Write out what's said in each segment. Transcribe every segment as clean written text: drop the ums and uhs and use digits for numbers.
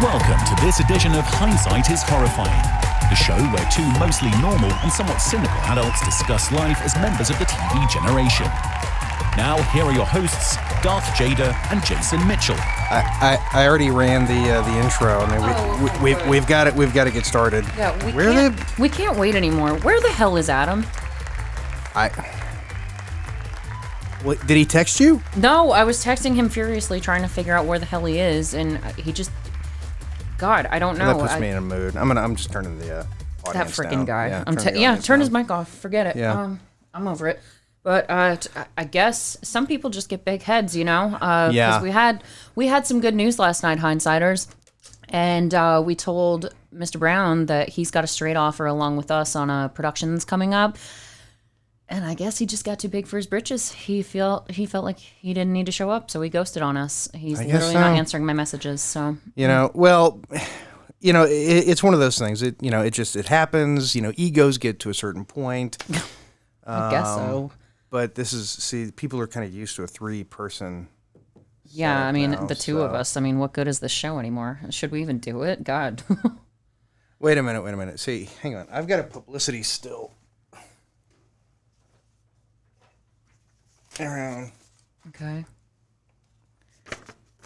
Welcome to this edition of Hindsight is Horrifying, the show where two mostly normal and somewhat cynical adults discuss life as members of the TV generation. Now, here are your hosts, Darth Jada and Jason Mitchell. I already ran the intro. I mean, we've got to get started. Yeah, we can't wait anymore. Where the hell is Adam? Did he text you? No, I was texting him furiously trying to figure out where the hell he is, and he just... God, I don't know. That puts me in a mood. I'm just turning the audience that freaking guy. Yeah, turn his mic off. Forget it. Yeah. I'm over it. But I guess some people just get big heads, you know? Yeah. Because we had some good news last night, Hindsighters, and we told Mr. Brown that he's got a straight offer along with us on a production that's coming up. And I guess he just got too big for his britches. He felt like he didn't need to show up, so he ghosted on us. He's literally not answering my messages. So it's one of those things. It happens. Egos get to a certain point. I guess so. But people are kind of used to a 3-person. Yeah, I mean, now, the two of us. I mean, what good is this show anymore? Should we even do it? God. Wait a minute. See, hang on. I've got a publicity still. Around. Okay.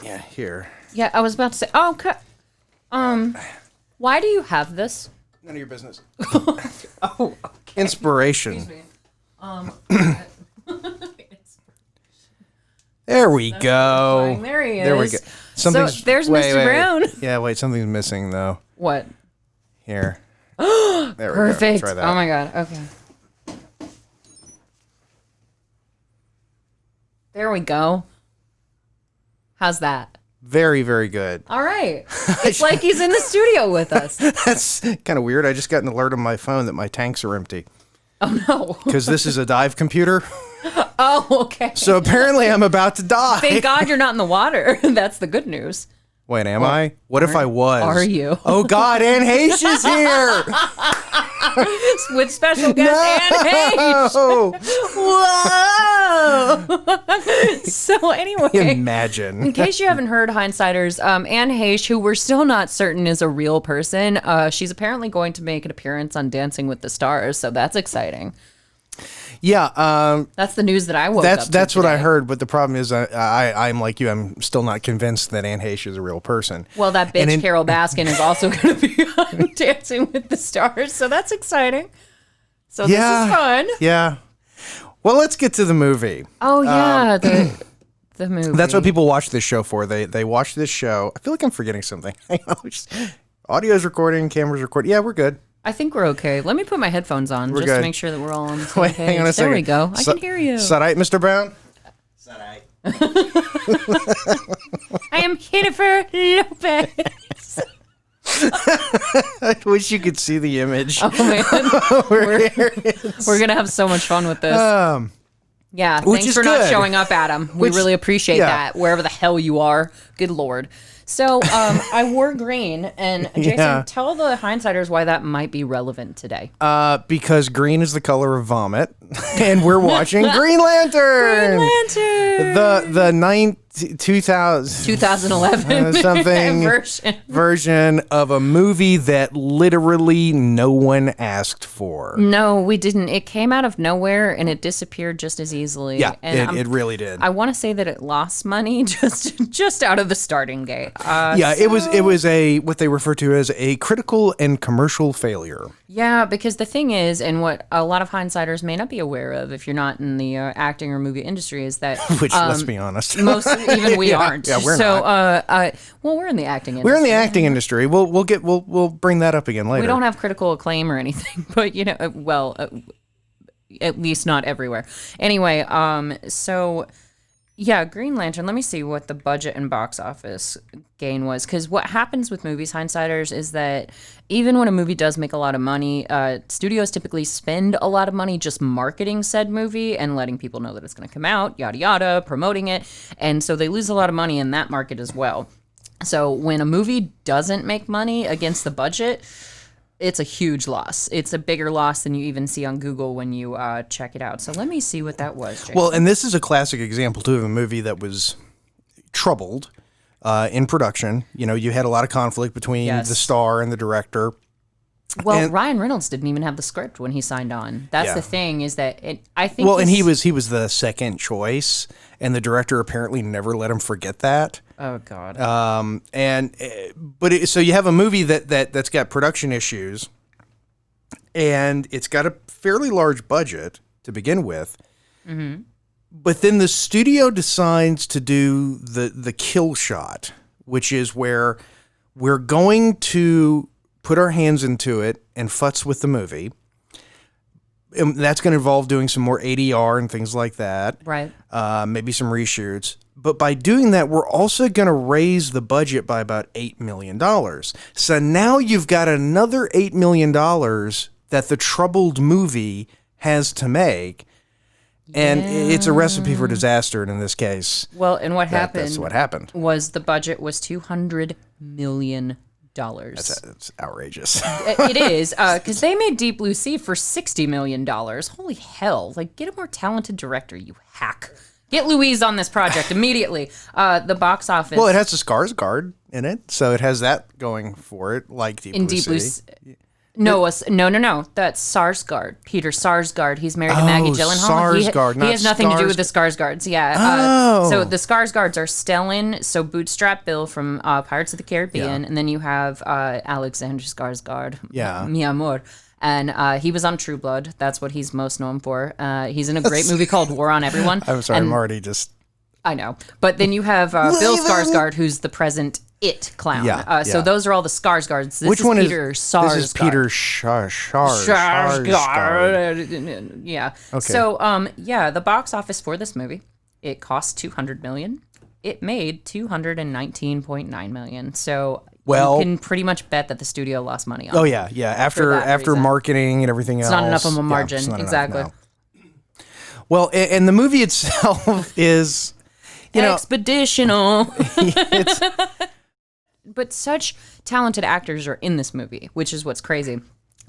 Yeah, here. Yeah, I was about to say. Oh, okay. Why do you have this? None of your business. Oh, okay. Inspiration. Excuse me. There we go. There he is. There we go. So there's Mr. Brown. Yeah, wait, something's missing though. What? Here. There we Perfect. go. Try that. Oh my God. Okay. There we go. How's that? Very, very good. All right. It's like he's in the studio with us. That's kind of weird. I just got an alert on my phone that my tanks are empty. Oh, no. Because this is a dive computer. Oh, okay. So apparently I'm about to die. Thank God you're not in the water. That's the good news. Wait, am I? What if I was? Are you? Oh, God, Anne Heche is here. With special guest Anne Heche. Whoa. So anyway. Imagine. In case you haven't heard, Hindsighters, Anne Heche, who we're still not certain is a real person, she's apparently going to make an appearance on Dancing with the Stars, so that's exciting. Yeah, that's the news that I woke up to That's what I today. heard, but the problem is I'm like you. I'm still not convinced that Anne Heche is a real person. Well, that bitch Carol Baskin is also going to be on Dancing with the Stars, so that's exciting. So this is fun. Yeah. Well, let's get to the movie. Oh, yeah, the movie. That's what people watch this show for. They watch this show. I feel like I'm forgetting something. Audio's recording, camera's recording. Yeah, we're good. I think we're okay. Let me put my headphones on just to make sure that we're all on the same Wait, page. hang on a second. There we go. I can hear you. Is that right, Mr. Brown? Is that right? I am Jennifer Lopez. I wish you could see the image. Oh, man. We're going to have so much fun with this. Yeah, thanks for not showing up, Adam. We really appreciate that, wherever the hell you are. Good Lord. So I wore green, and Jason, tell the Hindsighters why that might be relevant today. Because green is the color of vomit, and we're watching Green Lantern. Green Lantern. The 2011 something version of a movie that literally no one asked for. No, we didn't. It came out of nowhere and it disappeared just as easily. Yeah, and it really did. I want to say that it lost money just out of the starting gate. It was what they refer to as a critical and commercial failure. Yeah, because the thing is, and what a lot of Hindsighters may not be aware of if you're not in the acting or movie industry is that... Which, let's be honest. Even we aren't. Yeah, we're not. Well, we're in the acting industry. We're in the acting industry. We'll bring that up again later. We don't have critical acclaim or anything, but at least not everywhere. Anyway, yeah, Green Lantern. Let me see what the budget and box office gain was. Because what happens with movies, Hindsighters, is that even when a movie does make a lot of money, studios typically spend a lot of money just marketing said movie and letting people know that it's going to come out, yada, yada, promoting it. And so they lose a lot of money in that market as well. So when a movie doesn't make money against the budget, it's a huge loss. It's a bigger loss than you even see on Google when you check it out. So let me see what that was, Jason. Well, and this is a classic example, too, of a movie that was troubled in production. You know, you had a lot of conflict between Yes. the star and the director. Well, And- Ryan Reynolds didn't even have the script when he signed on. That's Yeah. the thing is that I think. Well, and he was the second choice, and the director apparently never let him forget that. Oh God. So you have a movie that's got production issues, and it's got a fairly large budget to begin with. Mm-hmm. But then the studio decides to do the kill shot, which is where we're going to put our hands into it and futz with the movie. And that's going to involve doing some more ADR and things like that. Right. Maybe some reshoots. But by doing that, we're also going to raise the budget by about $8 million. So now you've got another $8 million that the troubled movie has to make. And it's a recipe for disaster in this case. Well, and That's what happened. was the budget was $200 million. That's outrageous. It is, because they made Deep Blue Sea for $60 million. Holy hell. Like, get a more talented director, you hack. Get Louise on this project immediately. The box office. Well, it has a Skarsgård in it, so it has that going for it, like Deep Blue Sea. No. That's Sarsgaard. Peter Sarsgaard. He's married to Maggie Gyllenhaal. Sarsgaard, he not has nothing to do with the Skarsgårds. Yeah. So the Skarsgårds are Stellan, so Bootstrap Bill from Pirates of the Caribbean, and then you have Alexander Skarsgård. Yeah. Mi amor. And he was on True Blood. That's what he's most known for. He's in a great movie called War on Everyone. I'm sorry, I'm already just... I know. But then you have Bill Skarsgård, who's the present It clown. Yeah, So those are all the Skarsgårds. Which one Peter Sarsgaard. This is Peter Sarsgaard. Yeah. Okay. So, the box office for this movie, it cost $200 million. It made $219.9 million. So Well- you can pretty much bet that the studio lost money on Oh, it. yeah. For that After reason. marketing and everything else. It's not enough of a yeah, margin. it's not enough, Exactly. no. Well, and the movie itself is... Expeditional. It's... But such talented actors are in this movie, which is what's crazy.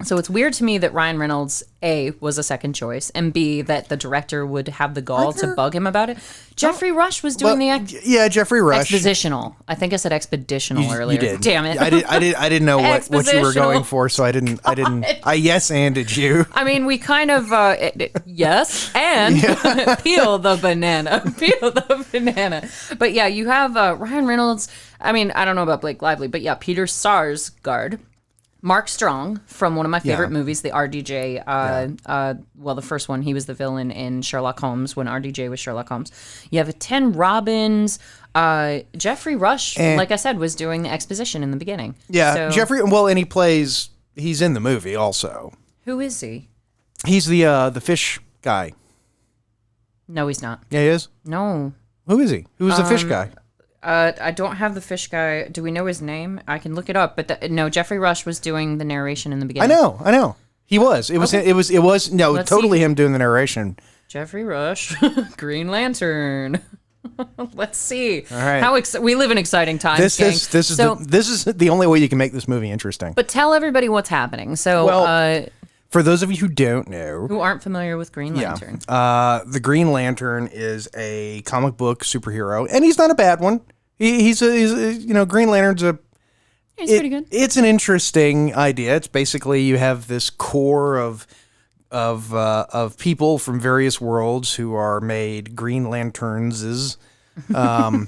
So it's weird to me that Ryan Reynolds, A, was a second choice, and B, that the director would have the gall to bug him about it. Jeffrey Rush was doing Jeffrey Rush. expositional. I think I said expeditional earlier. You did. Damn it. I didn't know what you were going Expositional. for, so I didn't. I yes-anded you. I mean, we kind of, yes, and peel the banana. Peel the banana. But yeah, you have Ryan Reynolds. I mean, I don't know about Blake Lively, but yeah, Peter Sarsgaard. Mark Strong from one of my favorite movies, the RDJ. Well, the first one, he was the villain in Sherlock Holmes when RDJ was Sherlock Holmes. You have 10 Robbins. Jeffrey Rush, like I said, was doing the exposition in the beginning. Yeah, So, Jeffrey. Well, and he's in the movie also. who is he? He's the fish guy. No, he's not. Yeah, he is. No. Who is he? Who's the fish guy? I don't have the fish guy. Do we know his name? I can look it up. But no, Jeffrey Rush was doing the narration in the I beginning. know. He was. It was. Okay. It was. No, Let's totally see. him doing the narration. Jeffrey Rush, Green Lantern. Let's see. All right. How we live in exciting times. gang. This is the only way you can make this movie interesting. But tell everybody what's happening. So, Well, for those of you who don't know, who aren't familiar with Green Lantern, the Green Lantern is a comic book superhero, and he's not a bad one. He's a Green Lantern's a. he's pretty good. It's an interesting idea. It's basically you have this core of people from various worlds who are made Green Lanterns, and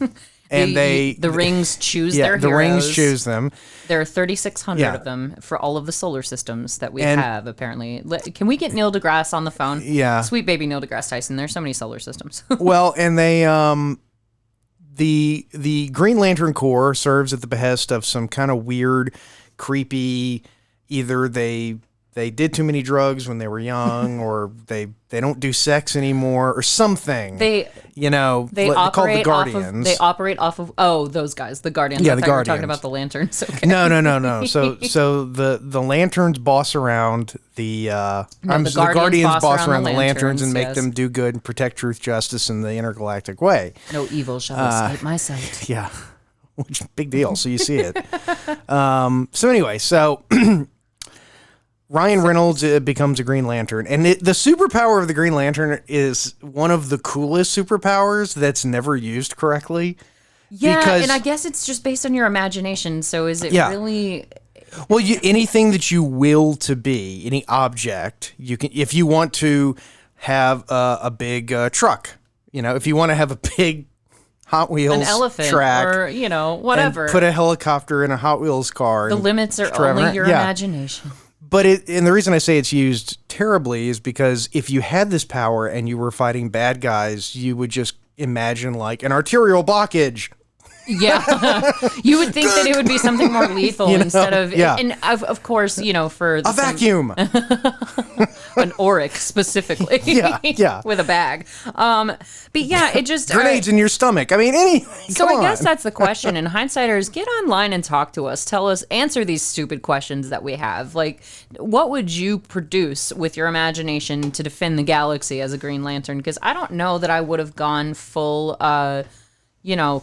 the rings choose their the heroes. rings choose them. There are 3,600 Yeah. of them for all of the solar systems that we And- have. Apparently, can we get Neil deGrasse on the phone? Yeah. Sweet baby Neil deGrasse Tyson. There's so many solar systems. Well, and they the Green Lantern Corps serves at the behest of some kind of weird, creepy. Either they did too many drugs when they were young, or they don't do sex anymore, or something. They called the operate Guardians. Those guys, the Guardians. Yeah, I the thought you were talking Guardians. about the lanterns. Okay. No. So the lanterns boss around the the Guardians boss around the lanterns and make yes. them do good and protect truth, justice in the intergalactic way. No evil shall escape my sight. Yeah, which big deal. So you see it. So anyway, Ryan Reynolds becomes a Green Lantern, and the superpower of the Green Lantern is one of the coolest superpowers that's never used correctly. Yeah, because, and I guess it's just based on your imagination. So is it really? Well, anything that you will to be, any object, you can. If you want to have a big truck, if you want to have a big Hot Wheels An elephant track, or, whatever. and put a helicopter in a Hot Wheels car. The limits are only your imagination. But and the reason I say it's used terribly is because if you had this power and you were fighting bad guys, you would just imagine like an arterial blockage. Yeah, you would think that it would be something more lethal instead of, and of course, for a vacuum, an Oryx specifically, with a bag. But yeah, it just grenades in your stomach. I mean, So I guess that's the question. And hindsighters, get online and talk to us. Tell us, answer these stupid questions that we have. Like, what would you produce with your imagination to defend the galaxy as a Green Lantern? Because I don't know that I would have gone full.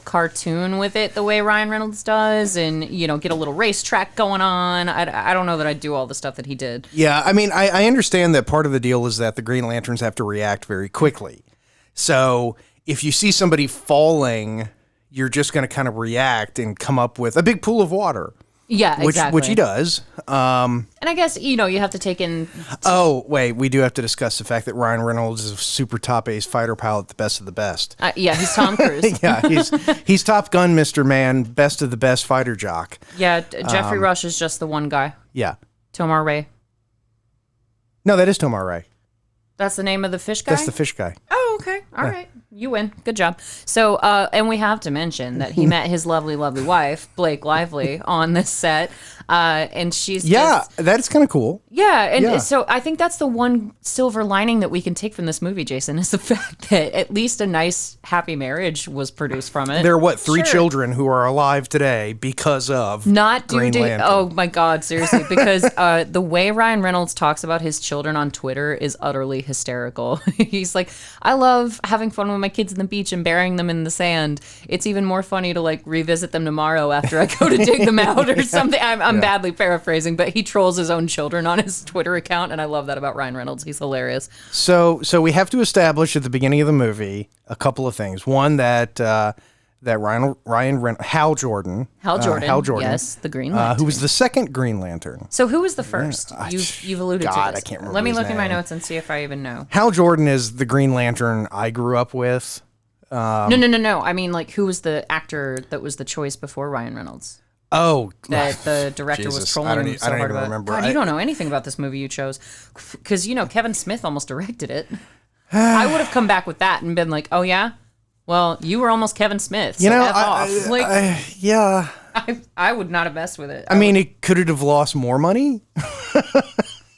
Cartoon with it the way Ryan Reynolds does and, get a little racetrack going on. I don't know that I'd do all the stuff that he did. Yeah, I mean, I understand that part of the deal is that the Green Lanterns have to react very quickly. So if you see somebody falling, you're just going to kind of react and come up with a big pool of water. Yeah, exactly. Which he does. And I guess, you have to take in... Oh, wait, we do have to discuss the fact that Ryan Reynolds is a super top ace fighter pilot, the best of the best. Yeah, he's Tom Cruise. Yeah, he's Top Gun, Mr. Man, best of the best fighter jock. Yeah, Jeffrey Rush is just the one guy. Yeah. Tomar Ray. No, that is Tomar Ray. That's the name of the fish guy? That's the fish guy. Oh, okay. All right. You win. Good job. So, and we have to mention that he met his lovely, lovely wife, Blake Lively, on this set. And she's that's kind of cool. Yeah, and so I think that's the one silver lining that we can take from this movie, Jason, is the fact that at least a nice, happy marriage was produced from it. There are, three children who are alive today because of Green Lantern. Oh, my God, seriously. Because the way Ryan Reynolds talks about his children on Twitter is utterly hysterical. He's like, I love having fun with my kids in the beach and burying them in the sand. It's even more funny to, revisit them tomorrow after I go to dig them out or something. I'm badly paraphrasing, but he trolls his own children on his Twitter account, and I love that about Ryan Reynolds. He's hilarious. So we have to establish at the beginning of the movie a couple of things. One, that Hal Jordan, yes, the Green Lantern, who was the second Green Lantern. So who was the first? You've alluded to this. I can't remember. Let me his look name. in my notes and see if I even know. Hal Jordan is the Green Lantern I grew up with. No. I mean, who was the actor that was the choice before Ryan Reynolds? Oh, that the director was trolling him so hard about. Remember. God, you don't know anything about this movie you chose, because Kevin Smith almost directed it. I would have come back with that and been like, "Oh yeah, well you were almost Kevin Smith, so F off." I would not have messed with it. I mean, it could it have lost more money?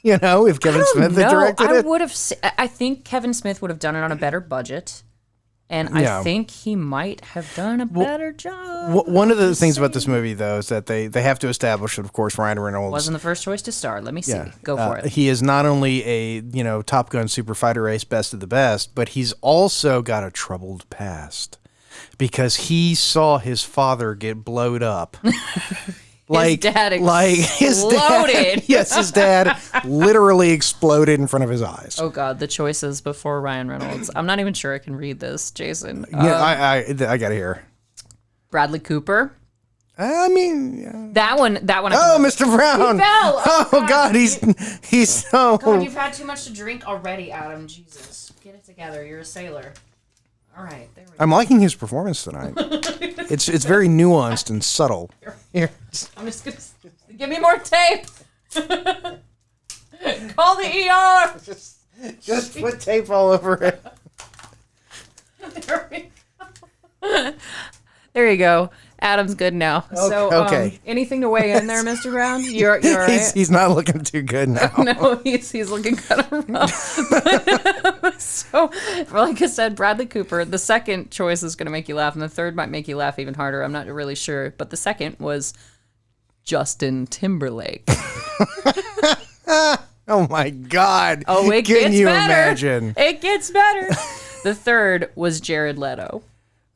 If Kevin Smith had directed it. I think Kevin Smith would have done it on a better budget. And I think he might have done a better job. One of the things about this movie, though, is that they have to establish that, of course, Ryan Reynolds wasn't the first choice to star. Let me see. Go for it. He is not only a Top Gun super fighter ace, best of the best, but he's also got a troubled past because he saw his father get blowed up. His dad exploded. His dad literally exploded in front of his eyes. Oh, God, the choices before Ryan Reynolds. I'm not even sure I can read this, Jason. I got to hear. Bradley Cooper. I mean... That one. Oh, Mr. Brown. He fell. Oh, God, he's so... God, you've had too much to drink already, Adam. Jesus. Get it together. You're a sailor. All right, there we go. I'm liking his performance tonight. It's very nuanced and subtle. Here. I'm just going to... Give me more tape! Call the ER! Just put tape all over it. There we go. There you go. Adam's good now. Okay. Anything to weigh in there, Mr. Brown? You're all right? He's not looking too good now. No, he's looking kind of rough. So, like I said, Bradley Cooper, the second choice is going to make you laugh, and the third might make you laugh even harder. I'm not really sure. But the second was Justin Timberlake. Oh, my God. Oh, it Can gets you better. imagine? It gets better. The third was Jared Leto.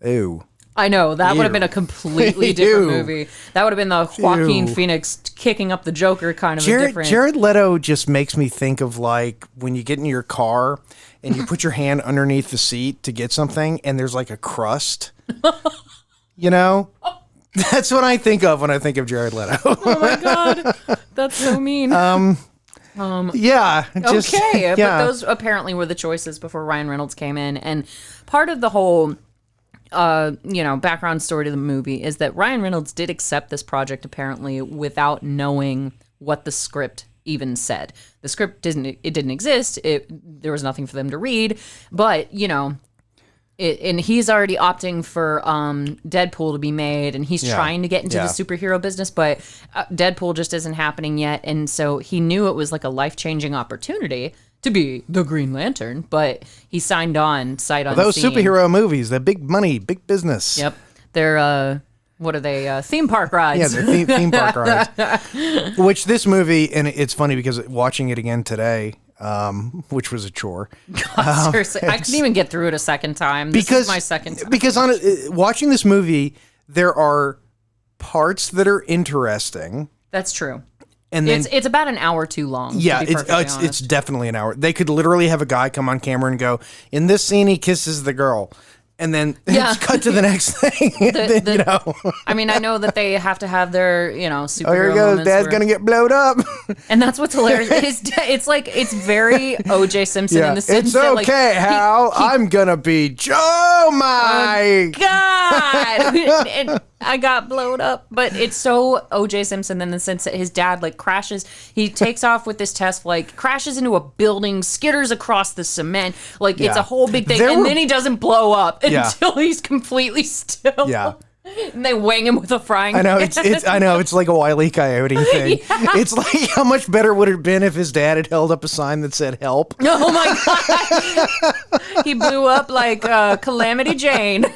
Ew. I know, that would have been a completely different movie. That would have been the Joaquin Phoenix kicking up the Joker kind of a different... Jared Leto just makes me think of when you get in your car and you put your hand underneath the seat to get something and there's a crust. You know? That's what I think of when I think of Jared Leto. Oh my God. That's so mean. Yeah. Just, okay. Yeah. But those apparently were the choices before Ryan Reynolds came in. And part of the whole, background story to the movie is that Ryan Reynolds did accept this project apparently without knowing what the script even said. The script didn't exist. There was nothing for them to read, but and he's already opting for Deadpool to be made, and he's trying to get into the superhero business, but Deadpool just isn't happening yet. And so he knew it was like a life-changing opportunity to be the Green Lantern, but he signed on sight unseen. Those superhero movies, they're big money, big business. Yep. They're what are they? Theme park rides. Yeah, they're theme park rides. Which this movie, and it's funny because watching it again today, which was a chore. God, seriously, I couldn't even get through it a second time. This is my second time. Because watching this movie, there are parts that are interesting. That's true. And then, it's about an hour too long. Yeah, to be perfectly honest. It's definitely an hour. They could literally have a guy come on camera and go, in this scene, he kisses the girl. And then it's cut to the next thing. I mean, I know that they have to have their, superhero here he goes. Dad's going to get blowed up. And that's what's hilarious. It's very O.J. Simpson in the sense that, like, Hal. I'm going to be Joe Mike. God. And I got blowed up. But it's so O.J. Simpson in the sense that his dad, like, crashes. He takes off with this test flight, crashes into a building, skitters across the cement. Like, it's a whole big thing. Then he doesn't blow up until he's completely still. Yeah. And they wang him with a frying pan. I know it's like a Wile E. Coyote thing. Yeah. It's like, how much better would it have been if his dad had held up a sign that said "help"? Oh my God! He blew up like Calamity Jane.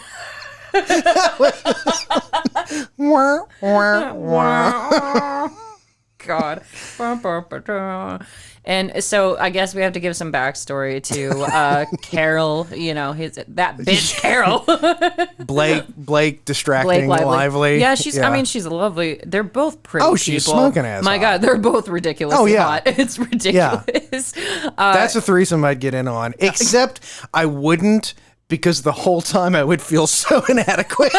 God. And so I guess we have to give some backstory to Carol, that bitch Carol. Blake distracting, lively. Yeah, she's lovely. They're both pretty people. She's smoking ass. My God, they're both ridiculously hot. It's ridiculous. Yeah. That's a threesome I'd get in on. Except I wouldn't, because the whole time I would feel so inadequate.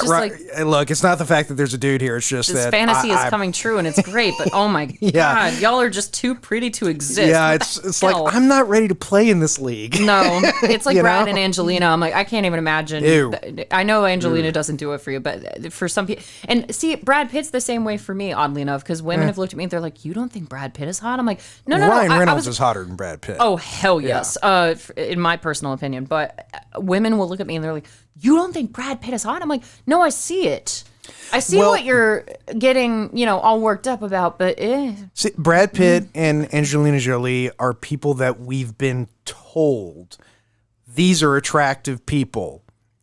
Look, it's not the fact that there's a dude here. It's just this that fantasy is coming true, and it's great. But oh my God, y'all are just too pretty to exist. Yeah, it's like, I'm not ready to play in this league. No, it's like Brad and Angelina. I'm like, I can't even imagine. Ew. I know Angelina doesn't do it for you, but for some people, and see, Brad Pitt's the same way for me, oddly enough, because women have looked at me and they're like, you don't think Brad Pitt is hot? I'm like, no. Ryan Reynolds is hotter than Brad Pitt. Oh hell yes, in my personal opinion. But women will look at me and they're like, you don't think Brad Pitt is hot? I'm like, no, I see it. I see what you're getting, all worked up about, but See, Brad Pitt and Angelina Jolie are people that we've been told these are attractive people.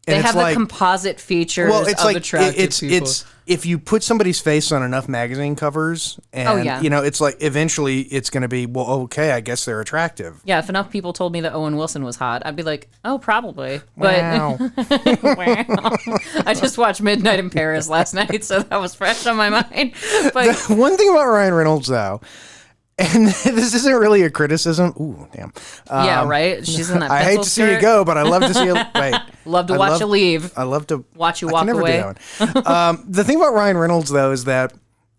And they have the composite features of attractive people. If you put somebody's face on enough magazine covers, and it's like eventually it's going to be, well, okay, I guess they're attractive. Yeah, if enough people told me that Owen Wilson was hot, I'd be like, oh, probably. But wow. Wow. I just watched Midnight in Paris last night, so that was fresh on my mind. But the one thing about Ryan Reynolds, though, and this isn't really a criticism. Ooh, damn. Yeah, right? She's in that pencil I hate to see you go, but I love to see you. Wait. Love to watch you leave. I love to watch you walk away. The thing about Ryan Reynolds, though, is that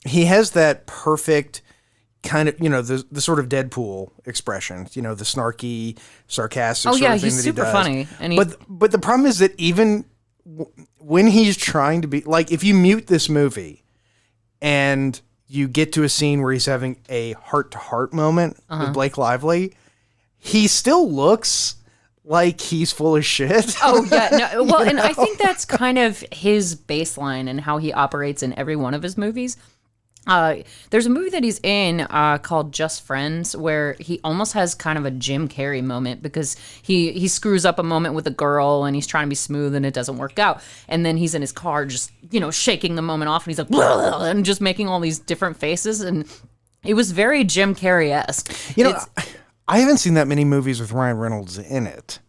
he has that perfect kind of, the sort of Deadpool expression, the snarky, sarcastic sort of thing that he does. He's super funny. And but the problem is that even when he's trying to be, like, if you mute this movie and you get to a scene where he's having a heart-to-heart moment with Blake Lively, he still looks like he's full of shit. Oh, yeah. No, well, and I think that's kind of his baseline and how he operates in every one of his movies. There's a movie that he's in called Just Friends, where he almost has kind of a Jim Carrey moment because he screws up a moment with a girl and he's trying to be smooth and it doesn't work out. And then he's in his car just, shaking the moment off and he's like, blah, and just making all these different faces. And it was very Jim Carrey-esque. I haven't seen that many movies with Ryan Reynolds in it.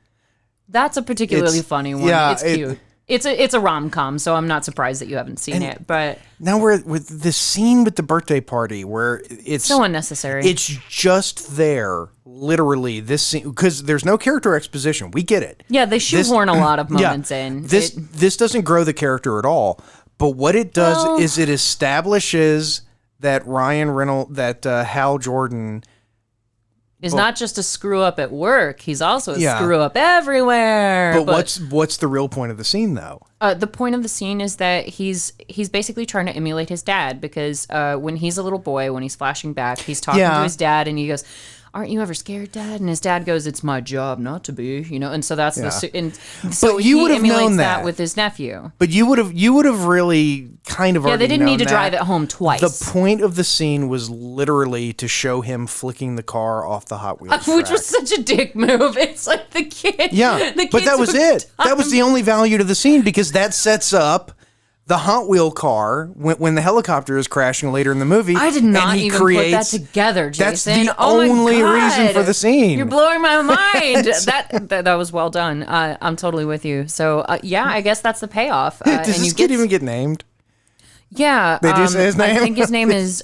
That's a particularly funny one. Yeah, it's cute. It's a rom-com, so I'm not surprised that you haven't seen it. But now we're with the scene with the birthday party where it's so unnecessary. It's just there literally this scene, because there's no character exposition. We get it. Yeah, they shoehorn a lot of moments in. This doesn't grow the character at all. But what it does is it establishes that Hal Jordan is not just a screw up at work. He's also a screw up everywhere. But what's the real point of the scene, though? The point of the scene is that he's basically trying to emulate his dad, because when he's a little boy, when he's flashing back, he's talking to his dad, and he goes, "Aren't you ever scared, Dad?" And his dad goes, "It's my job not to be," And so that's so you would have emulates known that with his nephew. But you would have really kind of already they didn't need to known drive that. it home twice. The point of the scene was literally to show him flicking the car off the Hot Wheels which track. was such a dick move. It's like the kid. Yeah, the but that was it. time. That was the only value to the scene, because that sets up the Hot Wheel car when the helicopter is crashing later in the movie. I did not even put that together, Jason. That's the only reason for the scene. You're blowing my mind. that was well done. I'm totally with you. So I guess that's the payoff. Does this kid even get named? Yeah, they do say his name. I think his name is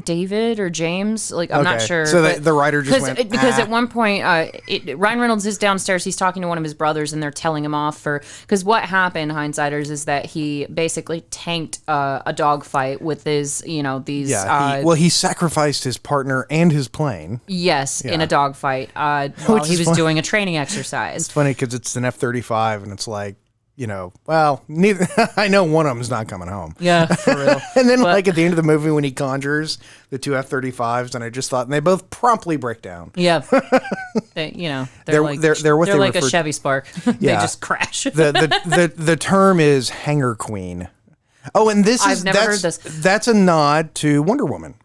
David or James. Like I'm not sure. So the writer just went because at one point Ryan Reynolds is downstairs. He's talking to one of his brothers, and they're telling him off because what happened, hindsighters, is that he basically tanked a dogfight with his these. Yeah, he sacrificed his partner and his plane. Yes, in a dogfight while he was doing a training exercise. It's funny because it's an F-35, and it's like, neither. I know one of them's not coming home. Yeah, for real. And then, at the end of the movie, when he conjures the two F-35s, and I just thought, and they both promptly break down. Yeah, they're like a Chevy Spark. They just crash. The term is hanger queen. Oh, and I've never heard this. That's a nod to Wonder Woman.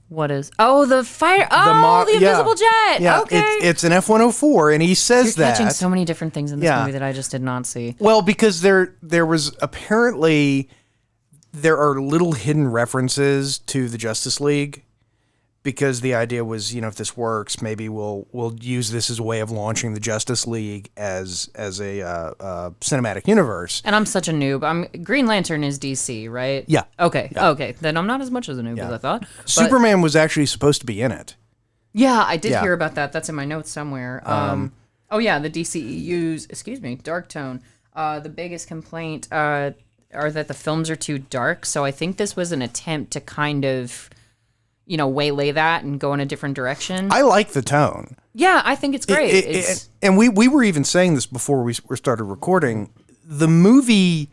What is? Oh, the fire! Oh, the invisible jet. Yeah, okay. It's an F-104, and he says You're catching so many different things in this movie that I just did not see. Well, because there was apparently there are little hidden references to the Justice League, because the idea was, if this works, maybe we'll use this as a way of launching the Justice League as a cinematic universe. And I'm such a noob. Green Lantern is DC, right? Yeah. Okay. Yeah. Okay. Then I'm not as much as a noob as I thought. Superman was actually supposed to be in it. Yeah, I did hear about that. That's in my notes somewhere. The DCEU's, dark tone. The biggest complaint are that the films are too dark. So I think this was an attempt to kind of waylay that and go in a different direction. I like the tone. Yeah, I think it's great. And we were even saying this before we started recording. The movie,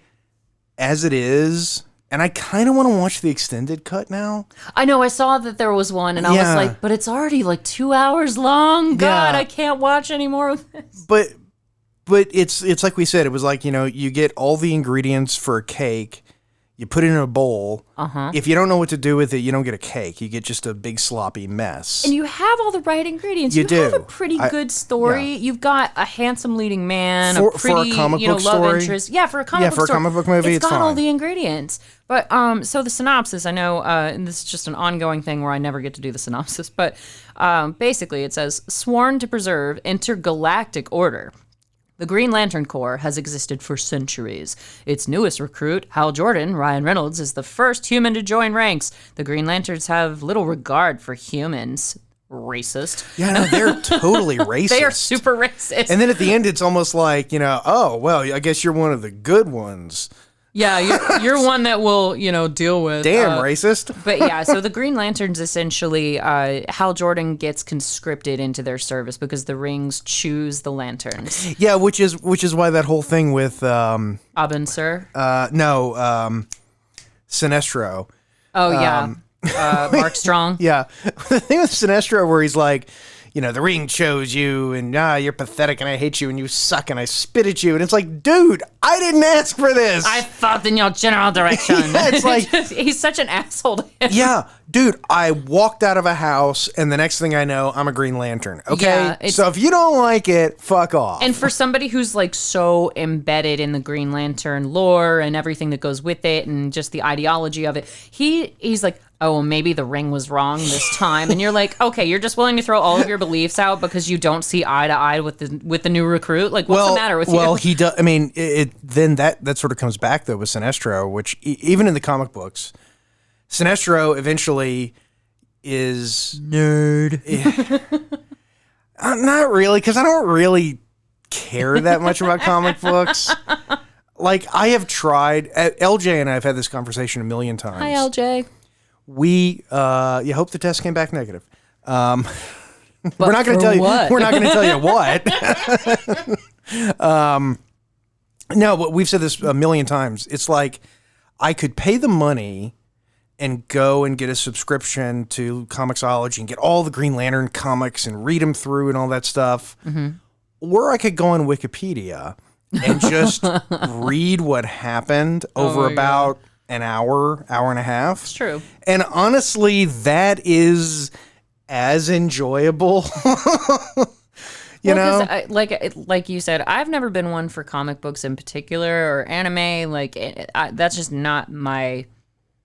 as it is, and I kind of want to watch the extended cut now. I know, I saw that there was one, and I was like, but it's already like 2 hours long. God, I can't watch any more of this. But it's like we said, it was like, you get all the ingredients for a cake. You put it in a bowl. If you don't know what to do with it, you don't get a cake. You get just a big sloppy mess. And you have all the right ingredients. You have a pretty good story. Yeah. You've got a handsome leading man, a pretty, for a comic book love story. Interest. Yeah, for a comic book for a story. comic book movie, it's got all fine. the ingredients. But so the synopsis, I know, and this is just an ongoing thing where I never get to do the synopsis, but basically it says, sworn to preserve intergalactic order. The Green Lantern Corps has existed for centuries. Its newest recruit, Hal Jordan, Ryan Reynolds, is the first human to join ranks. The Green Lanterns have little regard for humans. Racist. Yeah, no, they're totally racist. They are super racist. And then at the end, it's almost like, oh, well, I guess you're one of the good ones. Yeah, you're one that we'll, deal with. Damn, racist. But yeah, so the Green Lanterns essentially, Hal Jordan gets conscripted into their service because the rings choose the lanterns. Yeah, which is why that whole thing with Abin Sur? Sinestro. Oh yeah, Mark Strong. Yeah, the thing with Sinestro where he's like, the ring chose you, and you're pathetic, and I hate you, and you suck, and I spit at you, and it's like, dude, I didn't ask for this. I thought in your general direction. Yeah, it's like he's such an asshole to him. Yeah, dude, I walked out of a house, and the next thing I know, I'm a Green Lantern. Okay, so if you don't like it, fuck off. And for somebody who's like so embedded in the Green Lantern lore and everything that goes with it, and just the ideology of it, he's like, oh, well, maybe the ring was wrong this time. And you're like, okay, you're just willing to throw all of your beliefs out because you don't see eye to eye with the new recruit? Like, what's the matter with you? Well, he does. I mean, then that sort of comes back, though, with Sinestro, which even in the comic books, Sinestro eventually is... Nerd. Not really, because I don't really care that much about comic books. Like, I have tried. LJ and I have had this conversation a million times. Hi, LJ. We hope the test came back negative. We're not going to tell you. We're not going to tell you what. No, but we've said this a million times. It's like I could pay the money and go and get a subscription to Comixology and get all the Green Lantern comics and read them through and all that stuff. Mm-hmm. Or I could go on Wikipedia and just read what happened over about an hour and a half. It's true. And honestly, that is as enjoyable. You know, like you said, I've never been one for comic books in particular or anime. That's just not my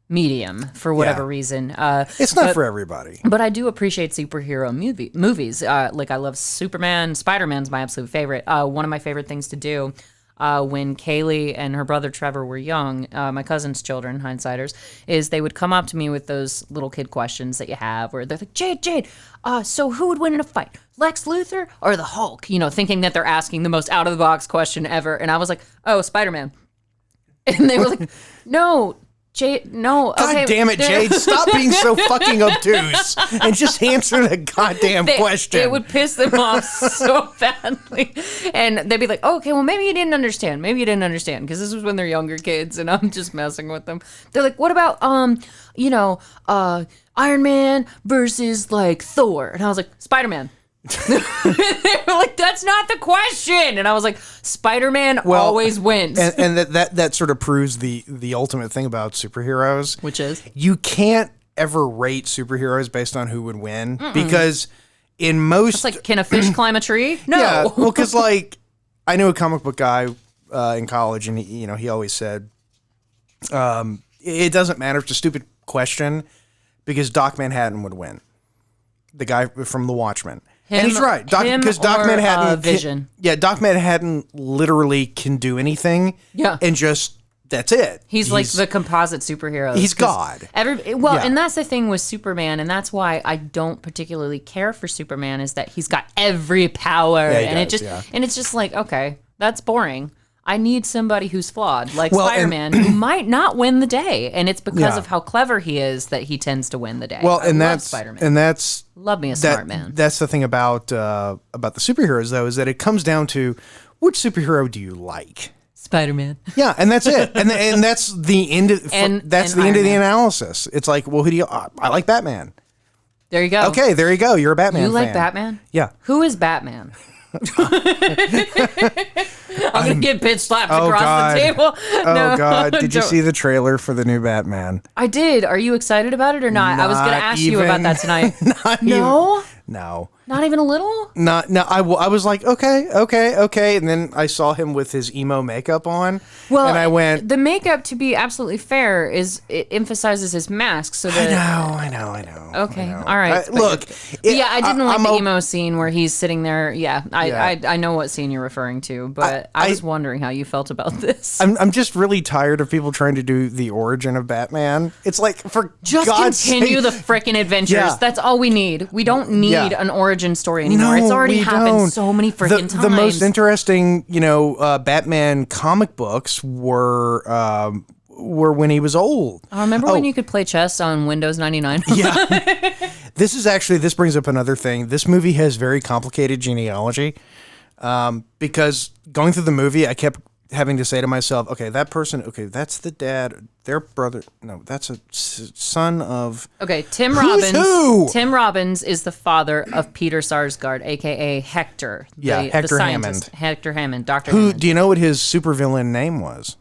medium for whatever reason. It's not for everybody. But I do appreciate superhero movies. Like I love Superman. Spider-Man's my absolute favorite. One of my favorite things to do when Kaylee and her brother Trevor were young, my cousin's children, hindsighters, is they would come up to me with those little kid questions that you have, where they're like, Jade, so who would win in a fight, Lex Luthor or the Hulk? You know, thinking that they're asking the most out-of-the-box question ever. And I was like, oh, Spider-Man. And they were like, no, Jade, no. God okay, damn it, Jade. Stop being so fucking obtuse and just answer the goddamn question. It would piss them off so badly. And they'd be like, oh, okay, well, maybe you didn't understand. Because this was when they're younger kids and I'm just messing with them. They're like, what about, Iron Man versus, like, Thor? And I was like, Spider-Man. They were like, that's not the question. And I was like, Spider-Man always wins. And that sort of proves the ultimate thing about superheroes, which is you can't ever rate superheroes based on who would win. Because in most, it's like, can a fish climb a tree? No. Yeah, well, because like I knew a comic book guy in college, and he always said, it doesn't matter. It's a stupid question because Doc Manhattan would win. The guy from the Watchmen. And he's right, because Doc Manhattan, Vision. Doc Manhattan literally can do anything. Yeah, and just that's it. He's like the composite superhero. He's God. And that's the thing with Superman, and that's why I don't particularly care for Superman, is that he's got every power, and it's just like, okay, that's boring. I need somebody who's flawed, like Spider-Man, who might not win the day, and it's because of how clever he is that he tends to win the day. Well, I love Spider-Man. And that's love me a smart man. That's the thing about the superheroes, though, is that it comes down to which superhero do you like. Spider-Man. Yeah, and that's it, and that's the end. Of, that's the end of the analysis. It's like, well, who do you? I like Batman. There you go. Okay, there you go. You're a Batman. You like fan. Batman? Yeah. Who is Batman? I'm gonna get bitch slapped across the table. Oh God! Did you see the trailer for the new Batman? I did. Are you excited about it or not? I was gonna ask you about that tonight. No. Not even a little? No. I was like, okay. And then I saw him with his emo makeup on. Well, and I went. The makeup, to be absolutely fair, it emphasizes his mask. So that I know. Okay, all right. Look. I didn't like the emo scene where he's sitting there. Yeah, I know what scene you're referring to, but I was wondering how you felt about this. I'm just really tired of people trying to do the origin of Batman. It's like, for just God's continue sake. the frickin' adventures. Yeah. That's all we need. We don't need an origin story anymore. No, it's already happened so many freaking times. The most interesting, Batman comic books were when he was old. I remember when you could play chess on Windows 99. Yeah. This brings up another thing. This movie has very complicated genealogy because going through the movie, I kept having to say to myself, okay, that person, okay, that's the dad, their brother, no, that's a son of... Okay, Tim Robbins is the father of Peter Sarsgaard, a.k.a. Hector. Hector Hammond. Hector Hammond, Dr. Hammond. Do you know what his supervillain name was?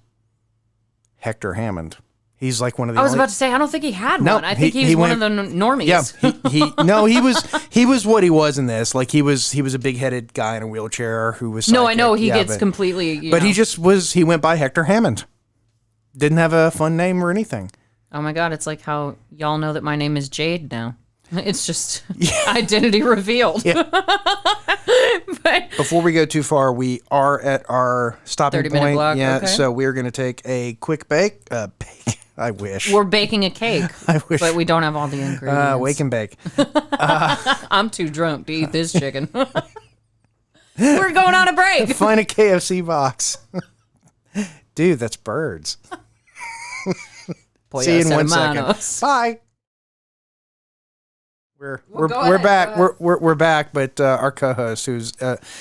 Hector Hammond. He's like one of the. I was about to say, I don't think he had one. I think he was one of the normies. Yeah, he was what he was in this. Like he was a big-headed guy in a wheelchair who was. No, I know he gets completely. But he just was. He went by Hector Hammond. Didn't have a fun name or anything. Oh my God! It's like how y'all know that my name is Jade now. It's just identity revealed. Yeah. But before we go too far, we are at our stopping 30-minute point. block. Yeah, okay. So we're going to take a quick break. I wish. We're baking a cake, I wish. but we don't have all the ingredients. Wake and bake. I'm too drunk to eat this chicken. We're going on a break. Find a KFC box. Dude, that's birds. See you in 1 second. Bye. We're back. We're back, but our co-host, who's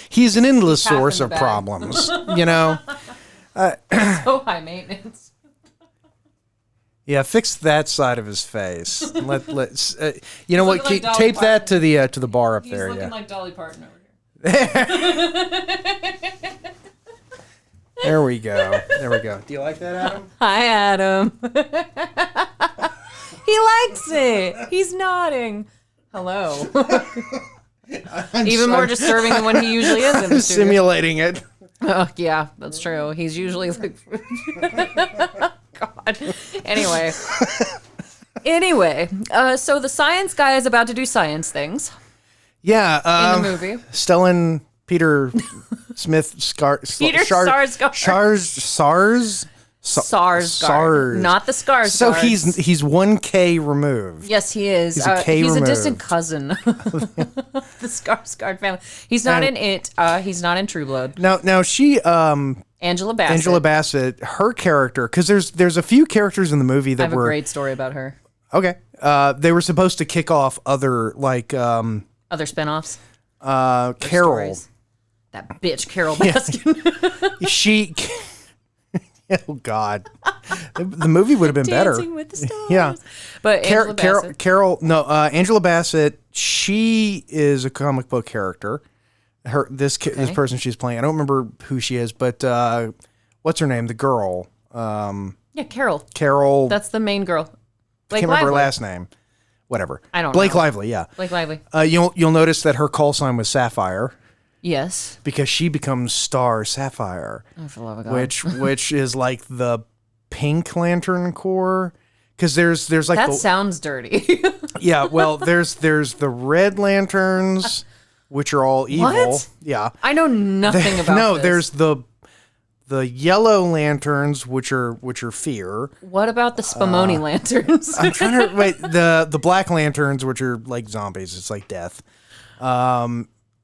he's an endless source of problems. You know. So high maintenance. Yeah, fix that side of his face. Let's. You know what? Like Tape that to the bar up He's there. looking Yeah. like Dolly Parton over here. There we go. There we go. Do you like that, Adam? Hi, Adam. He likes it. He's nodding. Hello. Even more disturbing than when he usually is in the studio. Simulating it. Oh, yeah, that's true. He's usually like... God. Anyway, so the science guy is about to do science things. Yeah. In the movie. Stellan Peter Smith Peter Sarsgaard. Sarsgaard. Not the Skarsgård. So he's 1K removed. Yes, he is. He's a K he's removed. a distant cousin of the Skarsgård family. He's not in it. He's not in True Blood. Now she Angela Bassett. Angela Bassett, her character, because there's a few characters in the movie that I have a great story about her. Okay. They were supposed to kick off other Other spinoffs. Carol. Stories. That bitch Carol Baskin. She. Oh God, the movie would have been better. Dancing with the Stars. Yeah, but Angela Bassett. Angela Bassett. She is a comic book character. This person she's playing. I don't remember who she is, but what's her name? The girl. Yeah, Carol. Carol. That's the main girl. Can't remember her last name. Whatever. I don't know. Blake Lively. Yeah. Blake Lively. You'll notice that her call sign was Sapphire. Yes. Because she becomes Star Sapphire. Oh, for the love of God. Which is like the Pink Lantern Corps. Because there's like that sounds dirty. Yeah, well, there's the Red Lanterns, which are all evil. What? Yeah. I know nothing about No, this. there's the Yellow Lanterns, which are fear. What about the Spumoni Lanterns? I'm trying to wait. The Black Lanterns, which are like zombies. It's like death.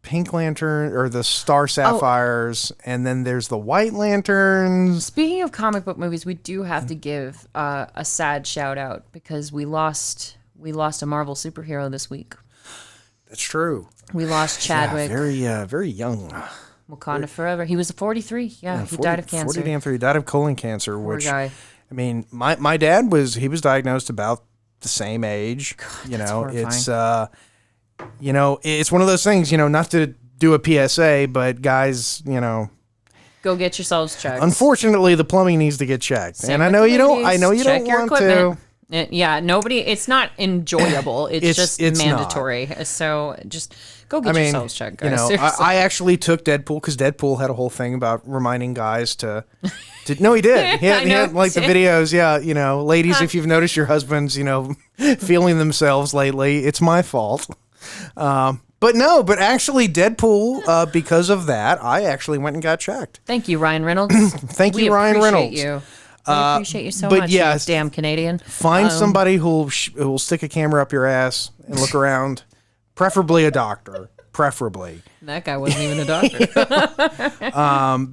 Pink Lantern or the Star Sapphires, and then there's the White Lanterns. Speaking of comic book movies, we do have to give a sad shout out because we lost a Marvel superhero this week. That's true. We lost Chadwick. Yeah, very young. Wakanda forever. He was 43. Yeah, he died of cancer. 40 damn 3. He died of colon cancer. Poor guy. I mean, my dad was diagnosed about the same age. God, you that's know, horrifying. It's one of those things. Not to do a PSA, but guys, go get yourselves checked. Unfortunately, the plumbing needs to get checked, Same and I with know the you don't. ladies. I know you Check don't your want equipment. to. Yeah, nobody. It's not enjoyable. It's mandatory. So just go get yourselves checked, guys. Seriously. I actually took Deadpool because Deadpool had a whole thing about reminding guys to no, he did. He had like the videos. Yeah, ladies, if you've noticed your husband's, feeling themselves lately, it's my fault. But actually Deadpool, because of that, I actually went and got checked. Thank you, Ryan Reynolds. Thank you, Ryan Reynolds. You. We appreciate you so much, you damn Canadian. Find somebody who'll stick a camera up your ass and look around, preferably a doctor. Preferably. That guy wasn't even a doctor.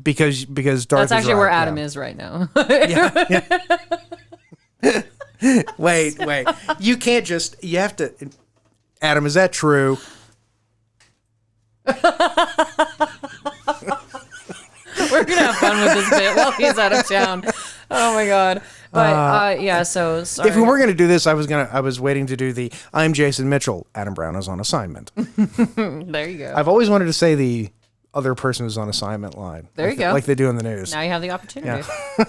Because Darth That's actually is right, where Adam is right now. Wait. You can't just. You have to. Adam, is that true? We're gonna have fun with this bit while he's out of town. Oh my God. But so sorry. If we were gonna do this, I was waiting to do the I'm Jason Mitchell. Adam Brown is on assignment. There you go. I've always wanted to say the other person is on assignment line. There you go. Like they do in the news. Now you have the opportunity.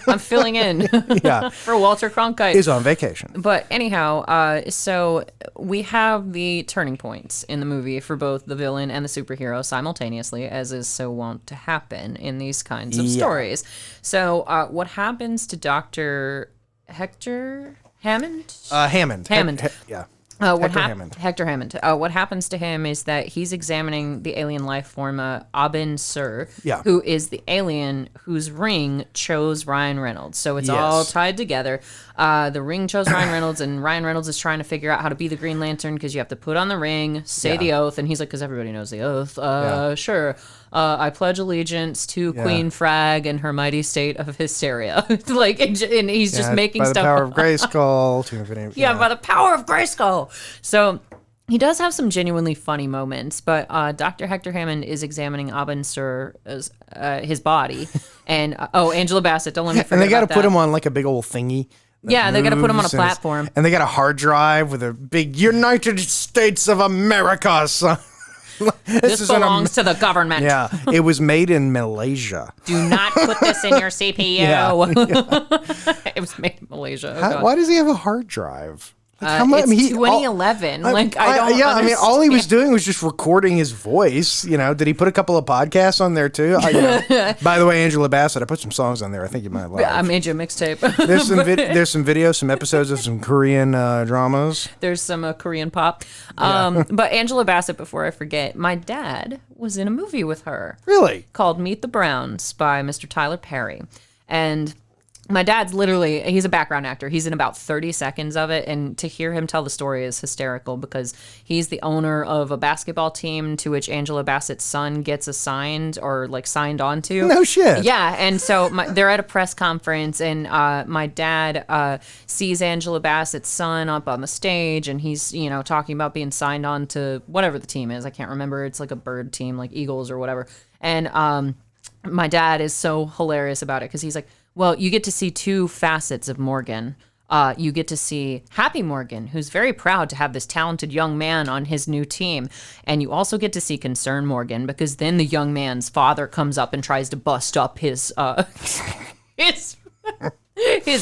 I'm filling in Yeah. for Walter Cronkite. Is on vacation. But anyhow, so we have the turning points in the movie for both the villain and the superhero simultaneously, as is so wont to happen in these kinds of stories. So what happens to Dr. Hector Hammond? Hammond. Hammond. Yeah. Hector Hammond. What happens to him is that he's examining the alien life form Abin Sur, Yeah. who is the alien whose ring chose Ryan Reynolds. So it's all tied together. The ring chose Ryan Reynolds, and Ryan Reynolds is trying to figure out how to be the Green Lantern because you have to put on the ring, say the oath, and he's like, because everybody knows the oath. Sure. I pledge allegiance to Queen Frag and her mighty state of hysteria. Like, and he's just making by stuff. the power of Grayskull. By the power of Grayskull. So he does have some genuinely funny moments, but Dr. Hector Hammond is examining Abin Sur's his body, and Angela Bassett. Don't let me forget. And they got to about put that. him on like a big old thingy. Yeah, they got to put him on a platform, and they got a hard drive with a big United States of America. Son. This belongs to the government. Yeah, it was made in Malaysia. Do not put this in your CPU. It was made in Malaysia. Why does he have a hard drive? It's 2011. I don't understand. All he was doing was just recording his voice. Did he put a couple of podcasts on there too? By the way, Angela Bassett, I put some songs on there. I think you might like. I made you a mixtape. There's some videos, some episodes of some Korean dramas. There's some Korean pop. But Angela Bassett, before I forget, my dad was in a movie with her. Really? Called Meet the Browns by Mr. Tyler Perry. And my dad's he's a background actor. He's in about 30 seconds of it. And to hear him tell the story is hysterical because he's the owner of a basketball team to which Angela Bassett's son gets assigned or signed on to. No shit. Yeah. And so they're at a press conference and my dad sees Angela Bassett's son up on the stage and he's, talking about being signed on to whatever the team is. I can't remember. It's like a bird team, like Eagles or whatever. And my dad is so hilarious about it because he's like, well, you get to see two facets of Morgan. You get to see Happy Morgan, who's very proud to have this talented young man on his new team. And you also get to see Concern Morgan, because then the young man's father comes up and tries to bust up his his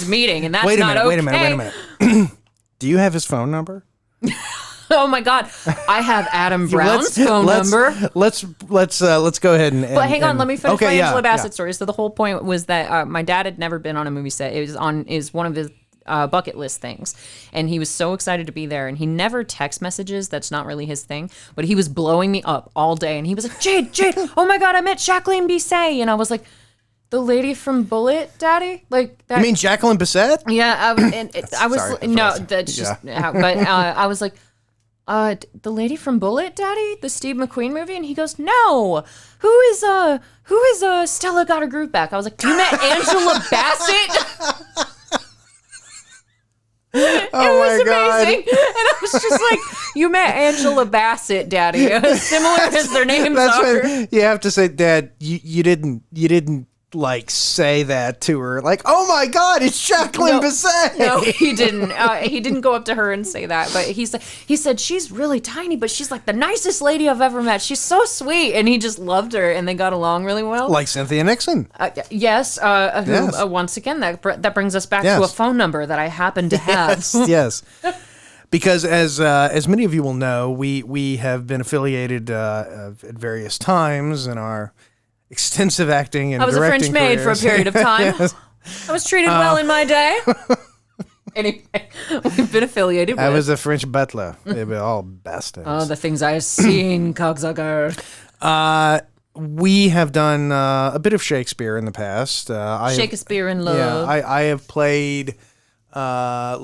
meeting. And that's not okay. Wait a minute. Do you have his phone number? Oh my God! I have Adam Brown's phone number. Let's go ahead and. But hang on, let me finish my Angela Bassett story. So the whole point was that my dad had never been on a movie set. It was one of his bucket list things, and he was so excited to be there. And he never text messages. That's not really his thing. But he was blowing me up all day, and he was like, "Jade, oh my God, I met Jacqueline Bisset," and I was like, "The lady from Bullet, Daddy?" Like that. You mean Jacqueline Bisset? Yeah, I was Sorry, no, that's just how. But I was like. The lady from Bullet, Daddy? The Steve McQueen movie? And he goes, "No. Who is Stella Got Her Groove Back?" I was like, "You met Angela Bassett?" It was amazing. And I was just like, "You met Angela Bassett, Daddy." Similar as their names are. What you have to say, Dad, you didn't say that to her. Like, "Oh my God, it's Jacqueline Bisset." No, he didn't. He didn't go up to her and say that. But he said, "She's really tiny, but she's like the nicest lady I've ever met. She's so sweet." And he just loved her, and they got along really well. Like Cynthia Nixon. Yes. Who, once again, that brings us back to a phone number that I happen to have. Yes. Because as many of you will know, we have been affiliated at various times in our extensive acting and directing I was a French maid careers. for a period of time. Yes. I was treated well in my day. Anyway, we've been affiliated with. I was a French butler. They were all bastards. Oh, the things I've seen, cocksucker. We have done a bit of Shakespeare in the past. Shakespeare in Love. Yeah, I have played Laertes.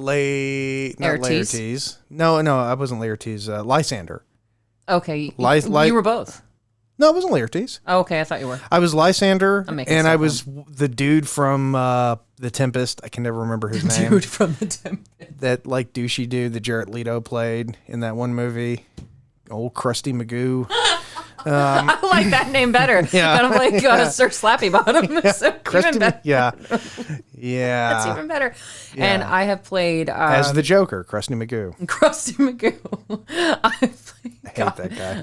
No, I wasn't Laertes. Lysander. Okay, you were both. No, it wasn't Laertes. Oh, okay, I thought you were. I was Lysander, and I was up. the dude from The Tempest. I can never remember his name. Dude from The Tempest. That douchey dude that Jared Leto played in that one movie. Old Krusty Magoo. I like that name better. Kind of like Sir Slappy Bottom. So even better. Yeah. That's even better. Yeah. And I have played... as the Joker, Krusty Magoo. Krusty Magoo. I hate that guy.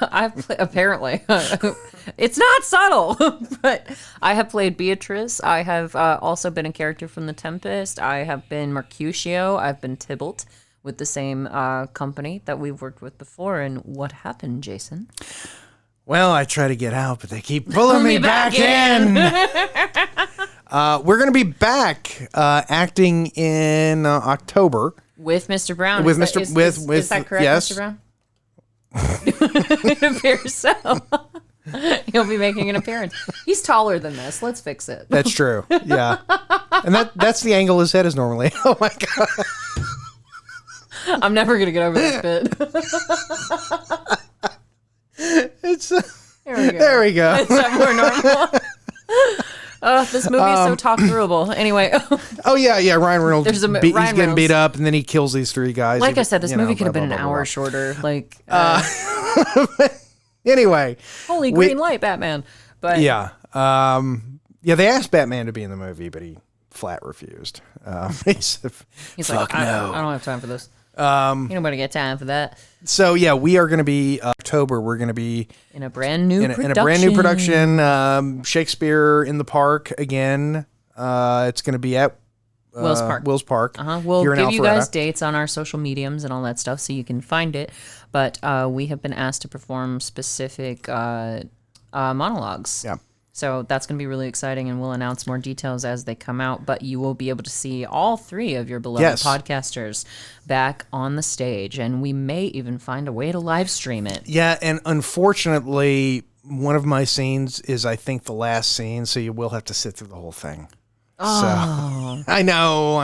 I've played... Apparently. It's not subtle. But I have played Beatrice. I have also been a character from The Tempest. I have been Mercutio. I've been Tybalt with the same company that we've worked with before. And what happened, Jason? Well, I try to get out, but they keep pulling me back in. We're going to be back acting in October. With Mr. Brown. With is Mr. That, is that correct, yes. Mr. Brown? It appears so. He'll be making an appearance. He's taller than this. Let's fix it. That's true. Yeah. And that's the angle his head is normally. Oh my God. I'm never going to get over this bit. It's There we go. Is that more normal? This movie is so talk throughable. Anyway. Oh yeah. Ryan Reynolds. He's getting Reynolds. beat up, and then he kills these three guys. Like I said, this movie could have blah, been blah, an blah, hour blah. shorter. Like, Anyway, holy green light, Batman. But yeah, they asked Batman to be in the movie, but he flat refused. He's like, I don't have time for this. Ain't nobody got time for that. So yeah, we are going to be October. We're going to be in a brand new production. Shakespeare in the Park again. It's going to be at Wills Park. We'll give you guys dates on our social mediums and all that stuff so you can find it. But we have been asked to perform specific monologues. Yeah. So that's going to be really exciting, and we'll announce more details as they come out. But you will be able to see all three of your beloved podcasters back on the stage, and we may even find a way to live stream it. Yeah, and unfortunately, one of my scenes is, I think, the last scene, so you will have to sit through the whole thing. Oh. So, I know.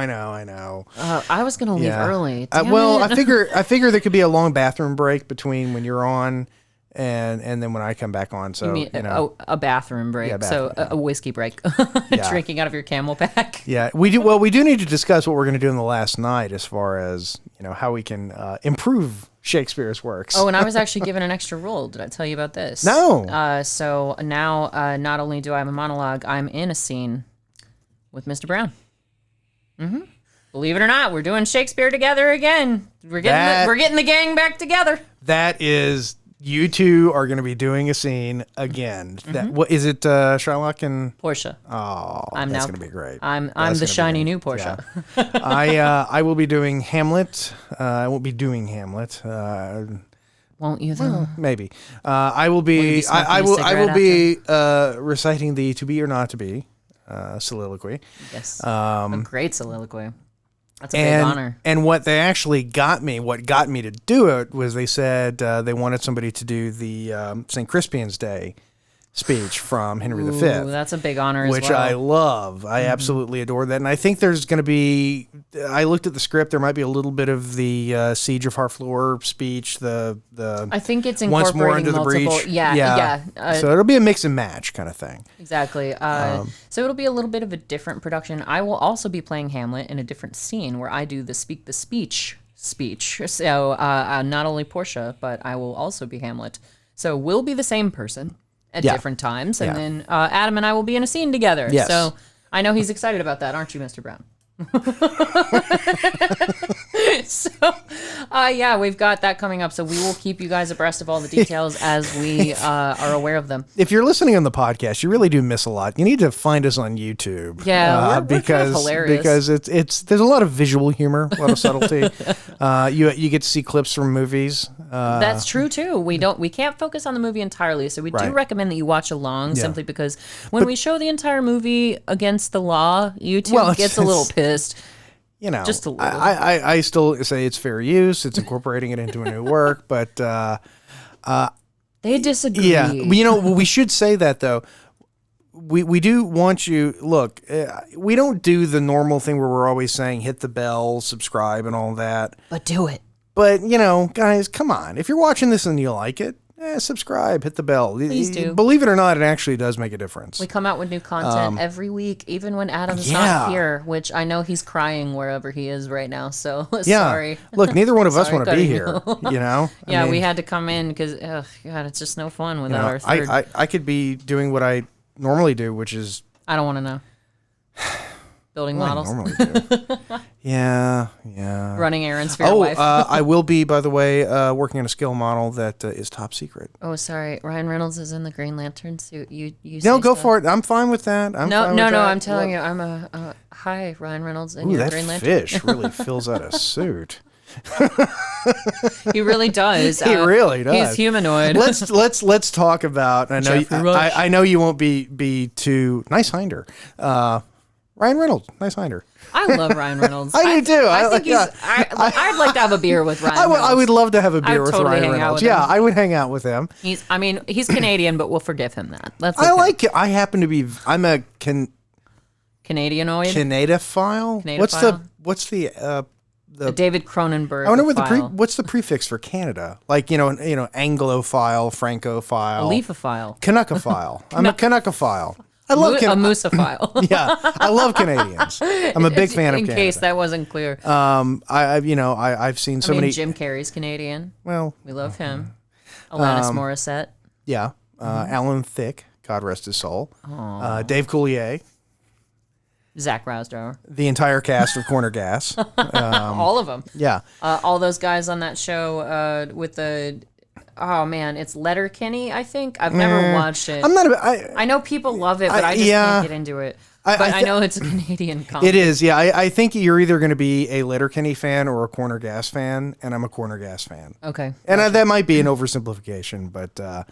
I was going to leave early. I figure there could be a long bathroom break between when you're on and then when I come back on. So you mean a bathroom break? Yeah, so a whiskey break, drinking out of your Camelback. Yeah, we do. Well, we do need to discuss what we're going to do in the last night, as far as how we can improve Shakespeare's works. Oh, and I was actually given an extra role. Did I tell you about this? No. So now, not only do I have a monologue, I'm in a scene with Mr. Brown. Mm-hmm. Believe it or not, we're doing Shakespeare together again. We're getting the gang back together. That is. You two are going to be doing a scene again. What is it? Shylock and Portia. Oh, that's going to be great. I'm the shiny new Portia. Yeah. I will be doing Hamlet. I won't be doing Hamlet. Won't you though? Well, maybe. I will be. I will be reciting the "To Be or Not to Be" soliloquy. Yes. A great soliloquy. That's a big honor. And what got me to do it was they said they wanted somebody to do the St. Crispian's Day speech from Henry V. That's a big honor as well. Which I love. I absolutely adore that. And I think there's going to be, I looked at the script, there might be a little bit of the Siege of Harfleur speech, I think it's incorporating once more under multiple, the breach. Yeah. So it'll be a mix and match kind of thing. Exactly. So it'll be a little bit of a different production. I will also be playing Hamlet in a different scene where I do the speech. So not only Portia, but I will also be Hamlet. So we'll be the same person at different times. And then Adam and I will be in a scene together. Yes. So I know he's excited about that, aren't you, Mr. Brown? So we've got that coming up, so we will keep you guys abreast of all the details as we are aware of them. If you're listening on the podcast, you really do miss a lot. You need to find us on YouTube. We're because kind of hilarious. Because it's there's a lot of visual humor, a lot of subtlety. You get to see clips from movies. That's true too. We can't focus on the movie entirely, so we do recommend that you watch along, simply because when we show the entire movie against the law, YouTube gets a little pissed. Just a little. I still say it's fair use. It's incorporating it into a new work, but they disagree. Yeah, we should say that though. We do want you. Look, we don't do the normal thing where we're always saying hit the bell, subscribe, and all that. But do it. But guys, come on. If you're watching this and you like it, subscribe, hit the bell. Please do. Believe it or not, it actually does make a difference. We come out with new content every week, even when Adam's not here, which I know he's crying wherever he is right now. So sorry. Look, neither one of us want to be here. Yeah, we had to come in because God, it's just no fun without our third. I could be doing what I normally do, which is I don't want to know. Building models. I normally do. Yeah. Running errands for your wife. I will be, by the way, working on a skill model that is top secret. Oh, sorry. Ryan Reynolds is in the Green Lantern suit. You No, go for it. I'm fine with that. No. I'm telling you. I'm hi, Ryan Reynolds in your Green Lantern. That fish really fills out a suit. He really does. He really does. He's humanoid. Let's talk about. I know you won't be too nice hinder. Ryan Reynolds, nice hinder. I love Ryan Reynolds. I do too. I think I'd like to have a beer with Ryan Reynolds. I would love to have a beer with totally Ryan hang out Reynolds. with him. Yeah, I would hang out with him. He's Canadian, but we'll forgive him that. That's okay. I happen to be. I'm a Canadianoid. Canadaphile. What's the David Cronenberg. I wonder what file. what's the prefix for Canada? Like Anglophile, Francophile, Leafophile. Canuckophile. I'm a Canuckophile. I love a Moosophile. Yeah, I love Canadians. I'm a big fan of Canada. In case that wasn't clear. I've seen so many. Jim Carrey's Canadian. Well, we love him. Alanis Morissette. Yeah, Alan Thicke, God rest his soul. Dave Coulier. Zach Rousdower. The entire cast of Corner Gas. All of them. Yeah. All those guys on that show with the... Oh, man, it's Letterkenny, I think. I've never watched it. I know people love it, but I just can't get into it. But I know it's a Canadian comedy. It is, yeah. I think you're either going to be a Letterkenny fan or a Corner Gas fan, and I'm a Corner Gas fan. Okay. And that might be an oversimplification, but... Damn,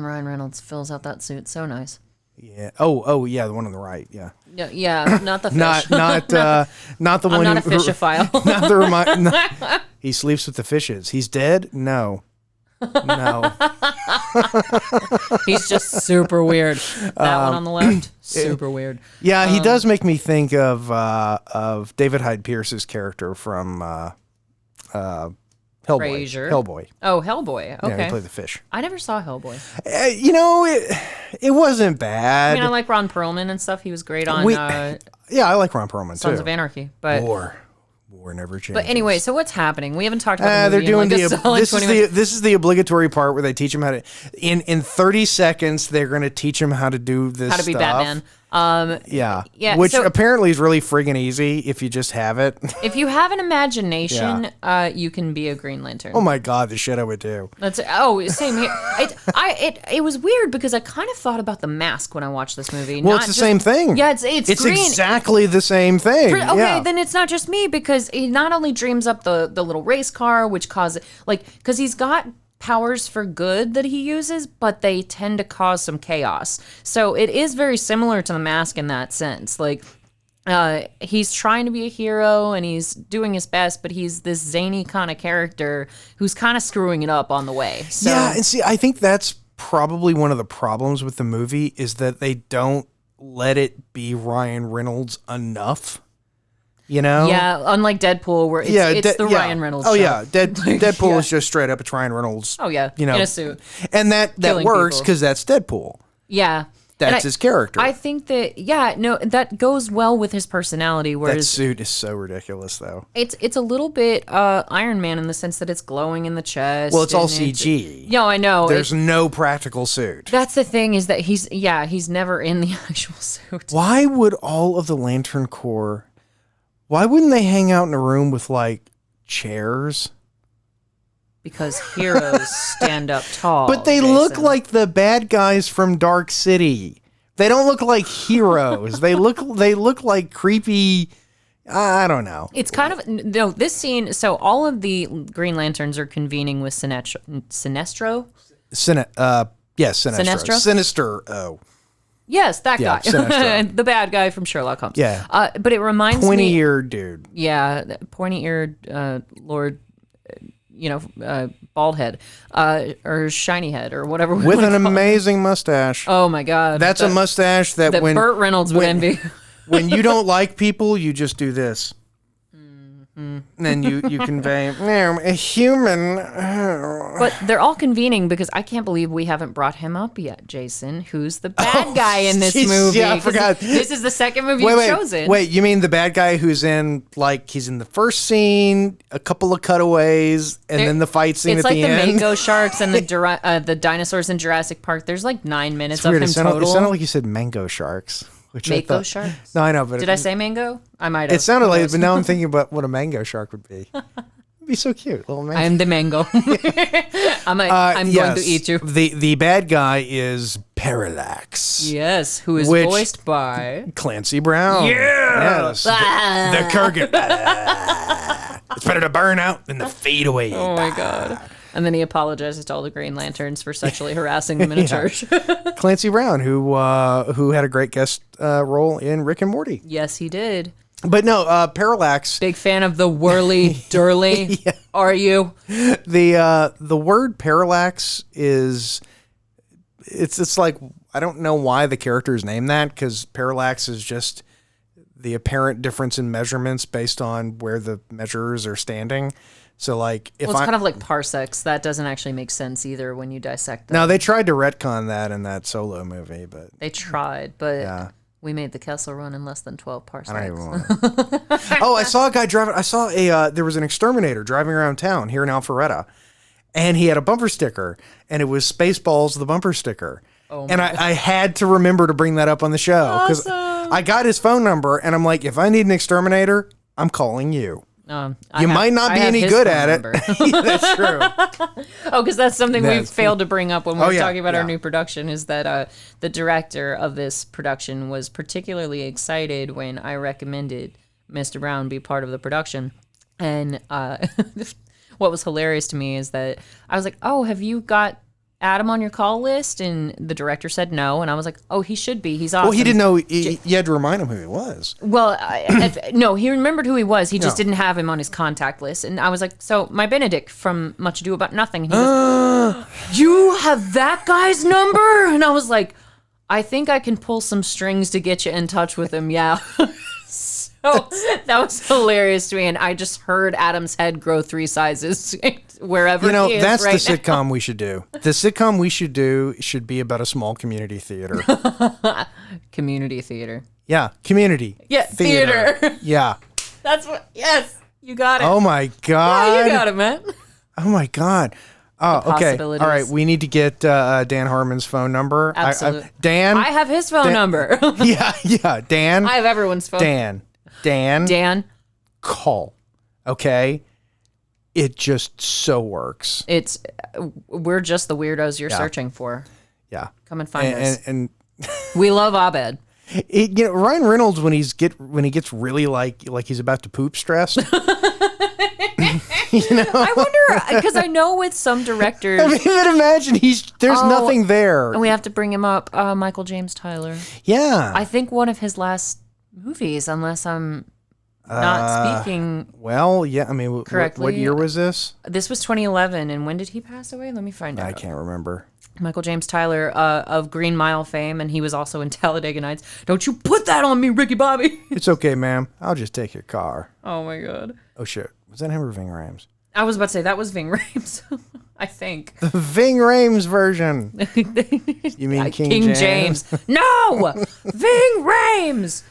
Ryan Reynolds fills out that suit so nice. Yeah. Oh, yeah, the one on the right. Yeah. Yeah, not the fish. not the one. I'm not a fishophile. Not he sleeps with the fishes. He's dead? No. He's just super weird. That one on the left, super weird. Yeah, he does make me think of David Hyde Pierce's character from Hellboy. Frasier. Hellboy. Oh, Hellboy. Okay. Yeah, he played the fish. I never saw Hellboy. It wasn't bad. I mean, I like Ron Perlman and stuff. He was great on yeah, I like Ron Perlman too. Sons of Anarchy. But War never changes. But anyway, so what's happening? We haven't talked about the movie they're doing in like a solid 20 minutes. This is the obligatory part where they teach them how to in 30 seconds they're going to teach them how to do this how to be stuff. Batman. Yeah. Yeah. Which so, apparently is really friggin' easy if you just have it. If you have an imagination, you can be a Green Lantern. Oh my God, the shit I would do. Same here. It was weird because I kind of thought about The Mask when I watched this movie. Well, it's the same thing. Yeah, it's green. Exactly the same thing. Then it's not just me because he not only dreams up the little race car, which causes because he's got powers for good that he uses, but they tend to cause some chaos. So it is very similar to The Mask in that sense. Like, he's trying to be a hero and he's doing his best, but he's this zany kind of character who's kind of screwing it up on the way. So, yeah, and see, I think that's probably one of the problems with the movie is that they don't let it be Ryan Reynolds enough. Yeah, unlike Deadpool, where it's the Ryan Reynolds show. Oh, yeah. Deadpool is just straight up, it's Ryan Reynolds. Oh, yeah, in a suit. And that works because that's Deadpool. Yeah. That's his character. I think that goes well with his personality. Whereas that suit is so ridiculous, though. It's a little bit Iron Man in the sense that it's glowing in the chest. Well, it's all CG. No, I know. There's no practical suit. That's the thing is that he's never in the actual suit. Why would all of the Lantern Corps... Why wouldn't they hang out in a room with, like, chairs? Because heroes stand up tall. But they look like the bad guys from Dark City. They don't look like heroes. They look like creepy... I don't know. It's kind of... No, this scene... So all of the Green Lanterns are convening with Sinestro? Yes, Sinestro. Sinister. Yes, that guy. The bad guy from Sherlock Holmes. Yeah. But it reminds me... Pointy-eared dude. Yeah, pointy-eared Lord, bald head, or shiny head, or whatever. With an amazing mustache. Oh, my God. That's a mustache that when... Burt Reynolds would envy. When you don't like people, you just do this. And then you convey, a human. But they're all convening because I can't believe we haven't brought him up yet, Jason. Who's the bad guy in this movie? Yeah, I forgot. This is the second movie you've chosen. Wait, you mean the bad guy who's in, he's in the first scene, a couple of cutaways, and then the fight scene at the end? It's like the Mako sharks and the dinosaurs in Jurassic Park. There's 9 minutes of him total. It sounded like you said mango sharks. Mako sharks? No, I know, but... Did I say mango? I might have. It sounded like it, but now I'm thinking about what a mango shark would be. It'd be so cute, little mango. I am the mango. I'm going to eat you. The bad guy is Parallax. Yes, who is voiced by... Clancy Brown. Yes. The Kurgan. It's better to burn out than to fade away. Oh, my God. And then he apologizes to all the Green Lanterns for sexually harassing them in a church. Clancy Brown, who had a great guest role in Rick and Morty. Yes, he did. But no, Parallax. Big fan of the whirly durly. Yeah. Are you? The word parallax is it's like, I don't know why the character is named that, because parallax is just the apparent difference in measurements based on where the measurers are standing. So like, if it's kind of like parsecs. That doesn't actually make sense either when you dissect them. No, they tried to retcon that in that Solo movie, but they tried, but yeah. We made the Kessel Run in less than 12 parsecs. I don't even want to. Oh, I saw a guy driving. I saw there was an exterminator driving around town here in Alpharetta, and he had a bumper sticker, and it was Spaceballs, the bumper sticker. Oh and I had to remember to bring that up on the show because I got his phone number, and I'm like, if I need an exterminator, I'm calling you. You might not be any good at it. Yeah, that's true. Oh, because that's something we failed to bring up when we were talking about our yeah. new production, is that the director of this production was particularly excited when I recommended Mr. Brown be part of the production. And what was hilarious to me is that I was like, oh, have you got Adam on your call list? And the director said no. And I was like, oh, he should be. He's awesome. Well, he didn't know. You had to remind him who he was. Well, no, he remembered who he was. He just didn't have him on his contact list. And I was like, so my Benedict from Much Ado About Nothing. And he goes, you have that guy's number? And I was like, I think I can pull some strings to get you in touch with him. Yeah. So that was hilarious to me. And I just heard Adam's head grow 3 sizes wherever he is that's right the sitcom we should do. The sitcom we should do should be about a small community theater. Community theater. Yeah, community. Yeah, theater. Yeah. That's what, yes, you got it. Oh my God. Yeah, you got it, man. Oh my God. Oh, okay. All right, we need to get Dan Harmon's phone number. Absolutely. Dan. I have his phone number. Yeah, Dan. I have everyone's phone. Dan. Call. Okay? It just so works. We're just the weirdos you're searching for. Yeah. Come and find us. And we love Abed. Ryan Reynolds, when he gets really like he's about to poop stressed. I wonder, because I know with some directors. I mean, imagine there's nothing there. And we have to bring him up. Michael James Tyler. Yeah. I think one of his last movies, unless I'm not speaking. Well, yeah. I mean, correctly. What year was this? This was 2011, and when did he pass away? Let me find out. I can't remember. Michael James Tyler of Green Mile fame, and he was also in Talladega Nights. Don't you put that on me, Ricky Bobby. It's okay, ma'am. I'll just take your car. Oh my God. Oh shit. Was that him or Ving Rhames? I was about to say that was Ving Rhames. I think. The Ving Rhames version. You mean King James? No! Ving Rhames!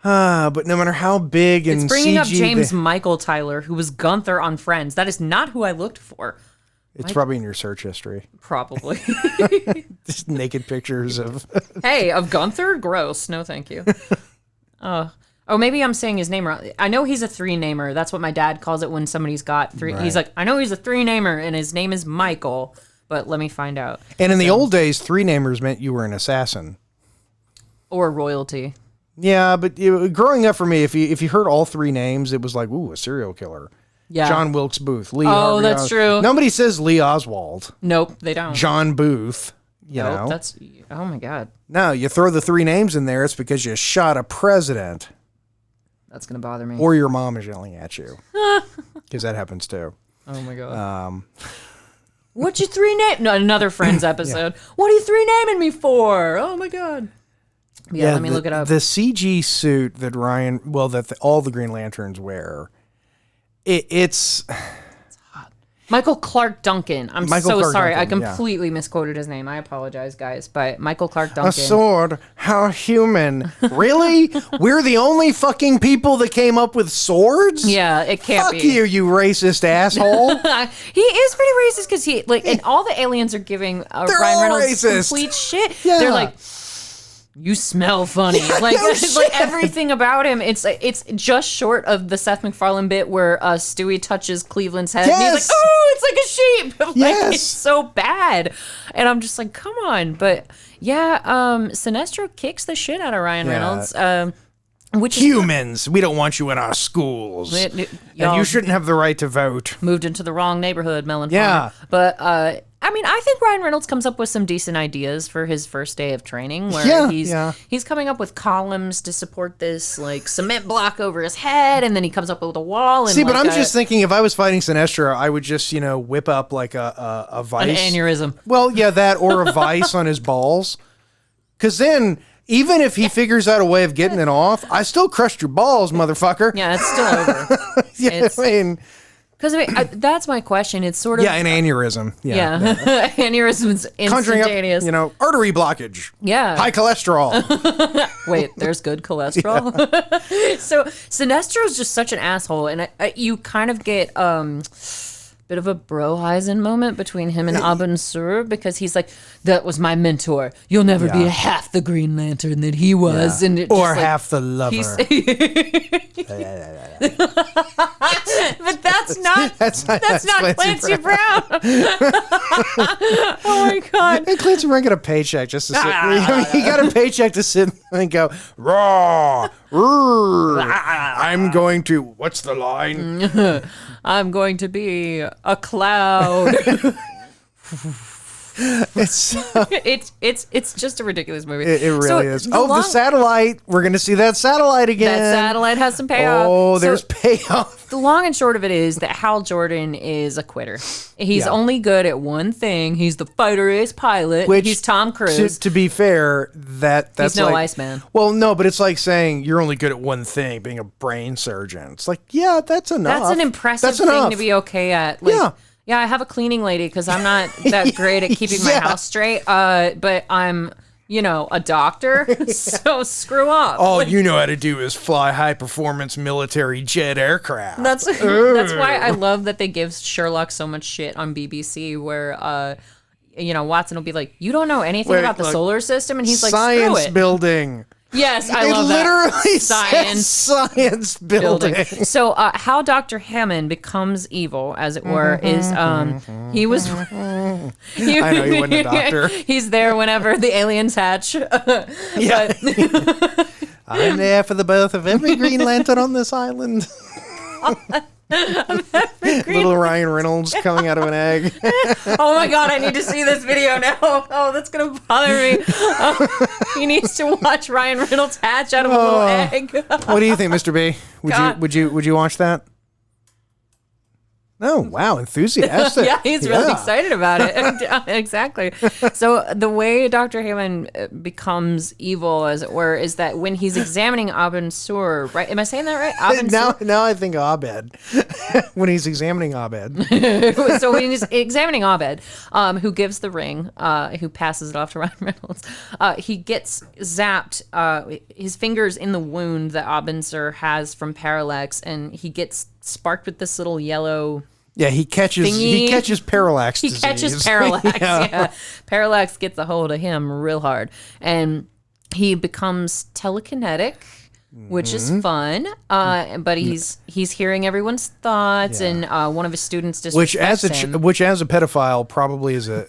But no matter how big and it's bringing CG up James Michael Tyler, who was Gunther on Friends. That is not who I looked for. It's probably in your search history. Probably. Just naked pictures of... Hey, of Gunther? Gross. No, thank you. Oh, maybe I'm saying his name wrong. I know he's a 3-namer. That's what my dad calls it when somebody's got 3. Right. He's like, I know he's a 3-namer, and his name is Michael, but let me find out. And in the old days, 3-namers meant you were an assassin. Or royalty. Yeah, but growing up for me, if you heard all 3 names, it was like, ooh, a serial killer. Yeah. John Wilkes Booth. Lee Oh, Harvey that's true. Nobody says Lee Oswald. Nope, they don't. John Booth. You know. That's, oh my God. No, you throw the 3 names in there, it's because you shot a president. That's going to bother me. Or your mom is yelling at you. Because that happens too. Oh my God. What you 3 name? No, another Friends episode. Yeah. What are you 3 naming me for? Oh my God. Yeah, let me look it up. The CG suit that all the Green Lanterns wear, it's hot. Michael Clark Duncan. I'm so sorry. Duncan, I completely misquoted his name. I apologize, guys. But Michael Clark Duncan. A sword? How human. Really? We're the only fucking people that came up with swords? Yeah, it can't be. Fuck you racist asshole. He is pretty racist because and all the aliens are giving Ryan Reynolds complete shit. Yeah. They're like, you smell funny. Yeah, like like everything about him. It's just short of the Seth MacFarlane bit where Stewie touches Cleveland's head. Yes. And he's like, oh, it's like a sheep. Like, yes. It's so bad. And I'm just like, come on. But yeah, Sinestro kicks the shit out of Ryan Reynolds. Which humans, we don't want you in our schools. And you shouldn't have the right to vote. Moved into the wrong neighborhood, Melon Yeah. Farmer. But, I mean, I think Ryan Reynolds comes up with some decent ideas for his first day of training, where he's coming up with columns to support this, like, cement block over his head, and then he comes up with a wall. And, see, but I'm just thinking, if I was fighting Sinestro, I would just, whip up, like, a vice. An aneurysm. Well, yeah, that, or a vice on his balls. Because then... even if he figures out a way of getting it off, I still crushed your balls, motherfucker. Yeah, it's still over. Yeah, I mean... Because that's my question. It's sort of... yeah, an aneurysm. Yeah. Aneurysm's instantaneous. Conjuring up, artery blockage. Yeah. High cholesterol. Wait, there's good cholesterol? So Sinestro's just such an asshole. And you kind of get... bit of a Broheisen moment between him and Abin Sur, because he's like, that was my mentor. You'll never be half the Green Lantern that he was. And or half the lover. But that's not Clancy Brown. Oh my God. And Clancy Brown got a paycheck just to sit. He got a paycheck to sit and go, raw. I'm going to, what's the line? I'm going to be a cloud. It's just a ridiculous movie. It really is. The satellite. We're going to see that satellite again. That satellite has some payoff. Oh, there's payoff. The long and short of it is that Hal Jordan is a quitter. He's only good at one thing. He's the fighter ace pilot. He's Tom Cruise. To be fair, that's he's no like, Iceman. Well, no, but it's like saying you're only good at one thing, being a brain surgeon. It's like, yeah, that's enough. That's an impressive thing to be okay at. Like, yeah, I have a cleaning lady because I'm not that great at keeping my house straight. But I'm, a doctor. So screw up. All you know how to do is fly high performance military jet aircraft. That's why I love that they give Sherlock so much shit on BBC, where Watson will be like, you don't know anything about the solar system, and he's like, screw science it. building. Yes, I love that. It literally says science building. So how Dr. Hammond becomes evil, as it were, is he was... I know he wasn't a doctor. He's there whenever the aliens hatch. Yeah. I'm there for the birth of every Green Lantern on this island. Little Ryan Reynolds coming out of an egg. Oh my God, I need to see this video now. Oh, that's going to bother me. He needs to watch Ryan Reynolds hatch out of a little egg. What do you think, Mr. B? Would you watch that? Oh, wow, enthusiastic. Yeah, he's really excited about it. Exactly. So the way Dr. Hammond becomes evil, as it were, is that when he's examining Abin Sur, right? Am I saying that right? Now I think Abed. When he's examining Abed. So when he's examining Abed, who gives the ring, who passes it off to Ryan Reynolds, he gets zapped, his fingers in the wound that Abin Sur has from Parallax, and he gets sparked with this little yellow... Yeah, he catches Parallax disease. He catches Parallax, yeah. Parallax gets a hold of him real hard. And he becomes telekinetic, which is fun. But he's hearing everyone's thoughts, and one of his students disrespects him. Which as a pedophile probably is a,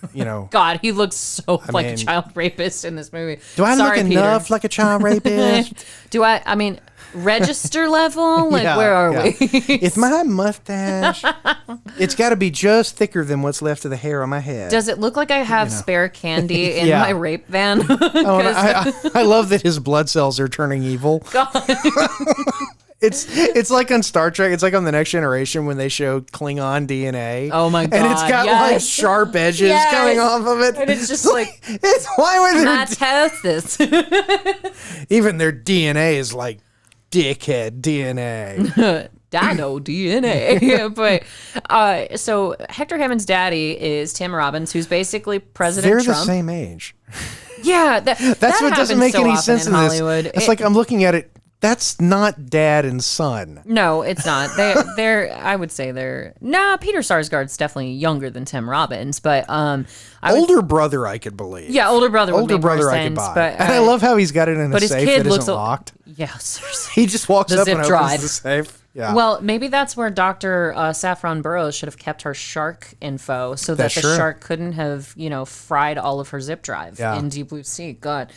God, he looks so like a child rapist in this movie. Do I look enough like a child rapist? Register level? Where are we? It's my mustache. It's got to be just thicker than what's left of the hair on my head. Does it look like I have spare candy in my rape van? I love that his blood cells are turning evil. God. It's like on Star Trek. It's like on The Next Generation when they show Klingon DNA. Oh my God! And it's got like sharp edges coming off of it. And it's just like it's why would they not test this? Even their DNA is like dickhead DNA. Dino DNA. But so Hector Hammond's daddy is Tim Robbins, who's basically President Trump. They're the same age. Yeah, that's what doesn't make any sense in Hollywood. This. It's like I'm looking at it. That's not dad and son. No, it's not. They're. I would say they're. Nah, Peter Sarsgaard's definitely younger than Tim Robbins, but older brother I could believe. Yeah, older brother. Would make more sense, I could buy. But and I love how he's got it in a safe that isn't locked. Yeah, seriously. He just walks up and opens the safe. Yeah. Well, maybe that's where Dr. Saffron Burrows should have kept her shark info so that the shark couldn't have, fried all of her zip drive in Deep Blue Sea. God.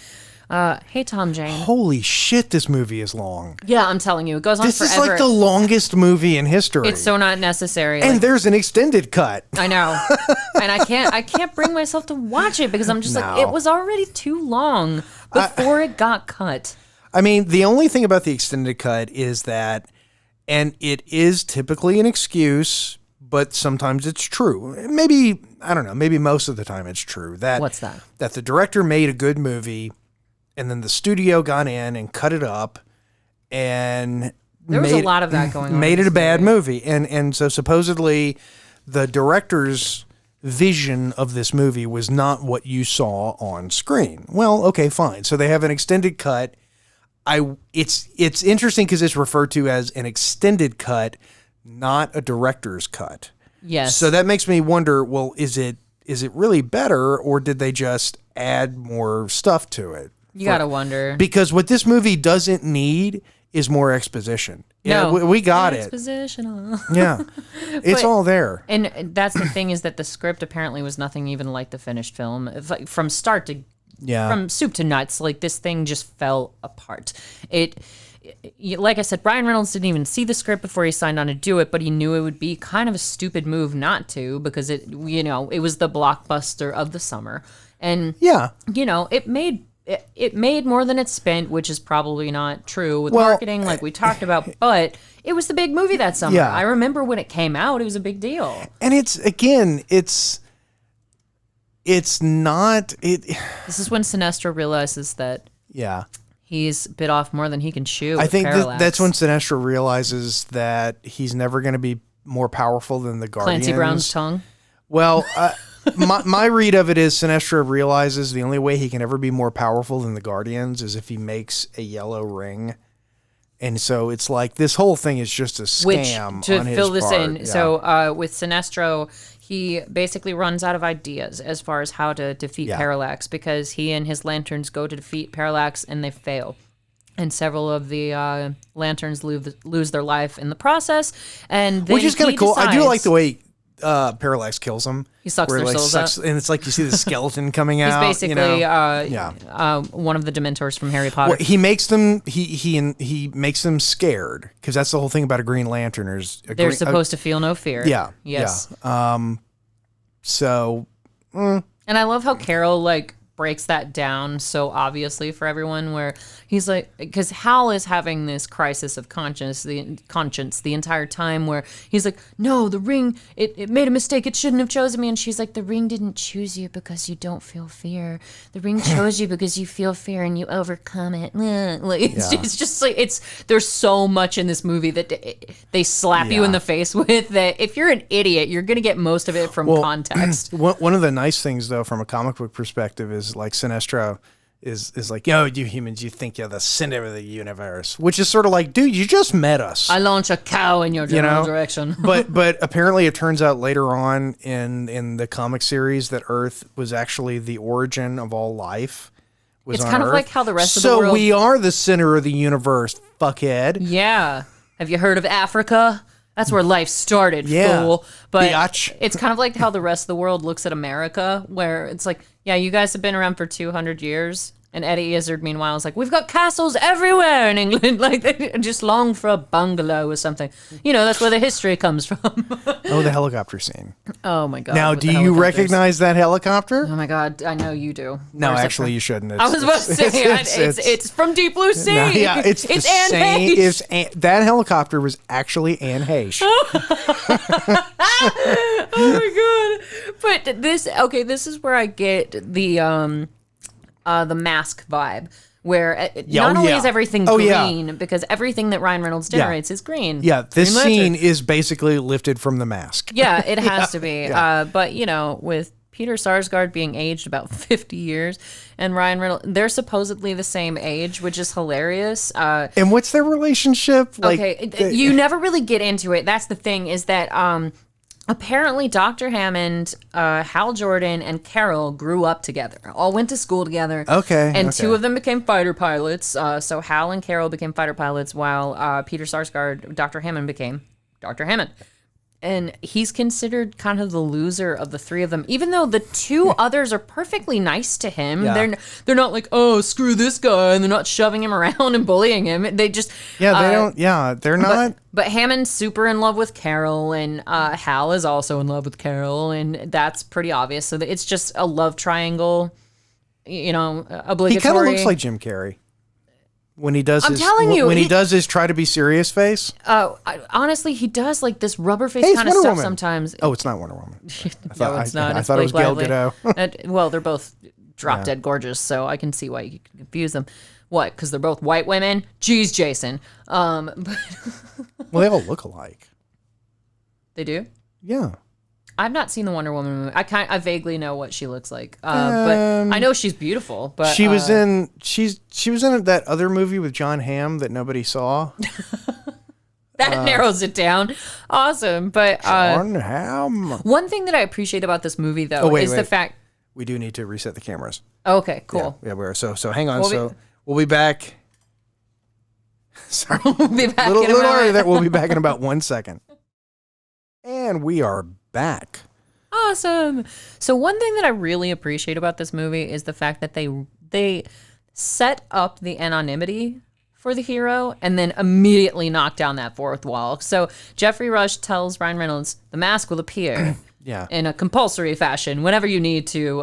Hey, Tom Jane. Holy shit, this movie is long. Yeah, I'm telling you, it goes on This forever. is like the longest movie in history. It's so not necessary. And like, there's an extended cut. I know, and I can't bring myself to watch it because I'm just like, it was already too long before it got cut. I mean, the only thing about the extended cut is that, and it is typically an excuse, but sometimes it's true. Maybe, I don't know, maybe most of the time it's true. What's that? That the director made a good movie, and then the studio got in and cut it up, and there was a lot of that going on. Made it a bad movie. And so supposedly the director's vision of this movie was not what you saw on screen. Well, okay, fine. So they have an extended cut. It's interesting because it's referred to as an extended cut, not a director's cut. Yes. So that makes me wonder, well, is it really better, or did they just add more stuff to it? You gotta wonder. Because what this movie doesn't need is more exposition. No. Yeah, we got it. Expositional. Yeah. It's all there. And that's the thing, is that the script apparently was nothing even like the finished film. Like, from start to from soup to nuts, like, this thing just fell apart. Like I said, Ryan Reynolds didn't even see the script before he signed on to do it, but he knew it would be kind of a stupid move not to, because it was the blockbuster of the summer. And it made more than it spent, which is probably not true with marketing, like we talked about, but it was the big movie that summer. Yeah. I remember when it came out, it was a big deal. And it's not. This is when Sinestro realizes that he's bit off more than he can chew. I think Parallax. that's when Sinestro realizes that he's never going to be more powerful than the Guardians. Clancy Brown's tongue. Well, my read of it is Sinestro realizes the only way he can ever be more powerful than the Guardians is if he makes a yellow ring. And so it's like this whole thing is just a scam. To on his fill this part. in, Yeah. So with Sinestro, he basically runs out of ideas as far as how to defeat Parallax, because he and his lanterns go to defeat Parallax and they fail. And several of the lanterns lose their life in the process. And then which is kind of cool. I do decides- like the way Parallax kills them. He sucks where, their like, souls out. and it's like you see the skeleton coming He's out. basically Yeah. one of the Dementors from Harry Potter. Well, he makes them. He makes them scared, because that's the whole thing about a Green Lantern. They're supposed to feel no fear. Yeah. Yes. Yeah. So. And I love how Carol breaks that down so obviously for everyone, where he's like, because Hal is having this crisis of conscience the entire time, where he's like, no, the ring, it made a mistake, it shouldn't have chosen me. And she's like, the ring didn't choose you because you don't feel fear, the ring chose you because you feel fear and you overcome it. It's just like, there's so much in this movie that they slap you in the face with, that if you're an idiot, you're gonna get most of it from context. One of the nice things, though, from a comic book perspective, is like Sinestro is like, yo, you humans, you think you're the center of the universe, which is sort of like, dude, you just met us. I launch a cow in your general direction. but apparently it turns out later on in the comic series that Earth was actually the origin of all life. It's kind of Earth. like how the rest of the world. So we are the center of the universe, fuckhead. Yeah. Have you heard of Africa? That's where life started, fool. But Biatch. It's kind of like how the rest of the world looks at America, where it's like, yeah, you guys have been around for 200 years. And Eddie Izzard, meanwhile, is like, we've got castles everywhere in England. Like, they just long for a bungalow or something. That's where the history comes from. Oh, the helicopter scene. Oh, my God. Now, with do the you helicopters. recognize that helicopter? Oh, my God. I know you do. No, Where's it actually, from? you shouldn't. I was about to say, it's from Deep Blue Sea. No, yeah, it's It's the Anne same. Heche. That helicopter was actually Anne Heche. Oh my God. But this is where I get the Mask vibe, where not only is everything green, because everything that Ryan Reynolds generates is green. Yeah, this Green Lantern. scene is basically lifted from The Mask. Yeah, it has to be. But with Peter Sarsgaard being aged about 50 years and Ryan Reynolds, they're supposedly the same age, which is hilarious. And what's their relationship? You never really get into it. That's the thing, is that apparently Dr. Hammond, Hal Jordan, and Carol grew up together, all went to school together. Okay. And two of them became fighter pilots. So Hal and Carol became fighter pilots, while Peter Sarsgaard, Dr. Hammond, became Dr. Hammond. and he's considered kind of the loser of the three of them, even though the two others are perfectly nice to him. Yeah. They're not like, oh, screw this guy, and they're not shoving him around and bullying him. They just they don't. Yeah, they're not. But Hammond's super in love with Carol, and Hal is also in love with Carol, and that's pretty obvious. So it's just a love triangle, obligatory. He kind of looks like Jim Carrey when he does. He does his try to be serious face. Honestly, he does like this rubber face kind of Wonder stuff Woman. sometimes. Oh, it's not Wonder Woman. No, it's not. I It's thought it was Blake Gal Lively. Gadot. Well, they're both drop dead gorgeous, so I can see why you could confuse them. What? Because they're both white women? Jeez, Jason. Well, they all look alike. They do? Yeah. I've not seen the Wonder Woman movie. I vaguely know what she looks like, but I know she's beautiful. But she was in that other movie with John Hamm that nobody saw. That narrows it down. Awesome, but John Hamm. One thing that I appreciate about this movie, though, is the fact we do need to reset the cameras. Okay, cool. Yeah, we're so hang on. We'll be back. Sorry, we'll be back. We'll be back in about 1 second. And we are back. Awesome. So one thing that I really appreciate about this movie is the fact that they set up the anonymity for the hero and then immediately knock down that fourth wall. So Jeffrey Rush tells Ryan Reynolds, the mask will appear in a compulsory fashion whenever you need to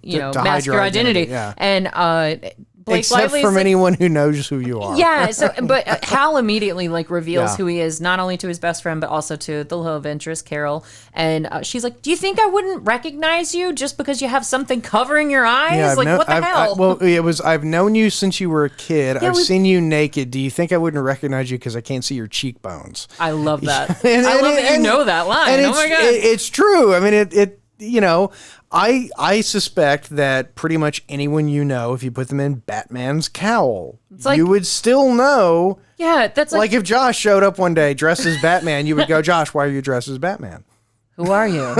mask your identity. Yeah. And Blake Except Lively's from anyone who knows who you are. Yeah, but Hal immediately reveals who he is, not only to his best friend, but also to the love interest, Carol. And she's like, do you think I wouldn't recognize you just because you have something covering your eyes? What the hell? I've known you since you were a kid. I've seen you naked. Do you think I wouldn't recognize you because I can't see your cheekbones? I love that. I love that you know that line. Oh my God. It's true. I mean, I suspect that pretty much anyone you know, if you put them in Batman's cowl, you would still know. Yeah, that's like if Josh showed up one day dressed as Batman, you would go, Josh, why are you dressed as Batman? Who are you?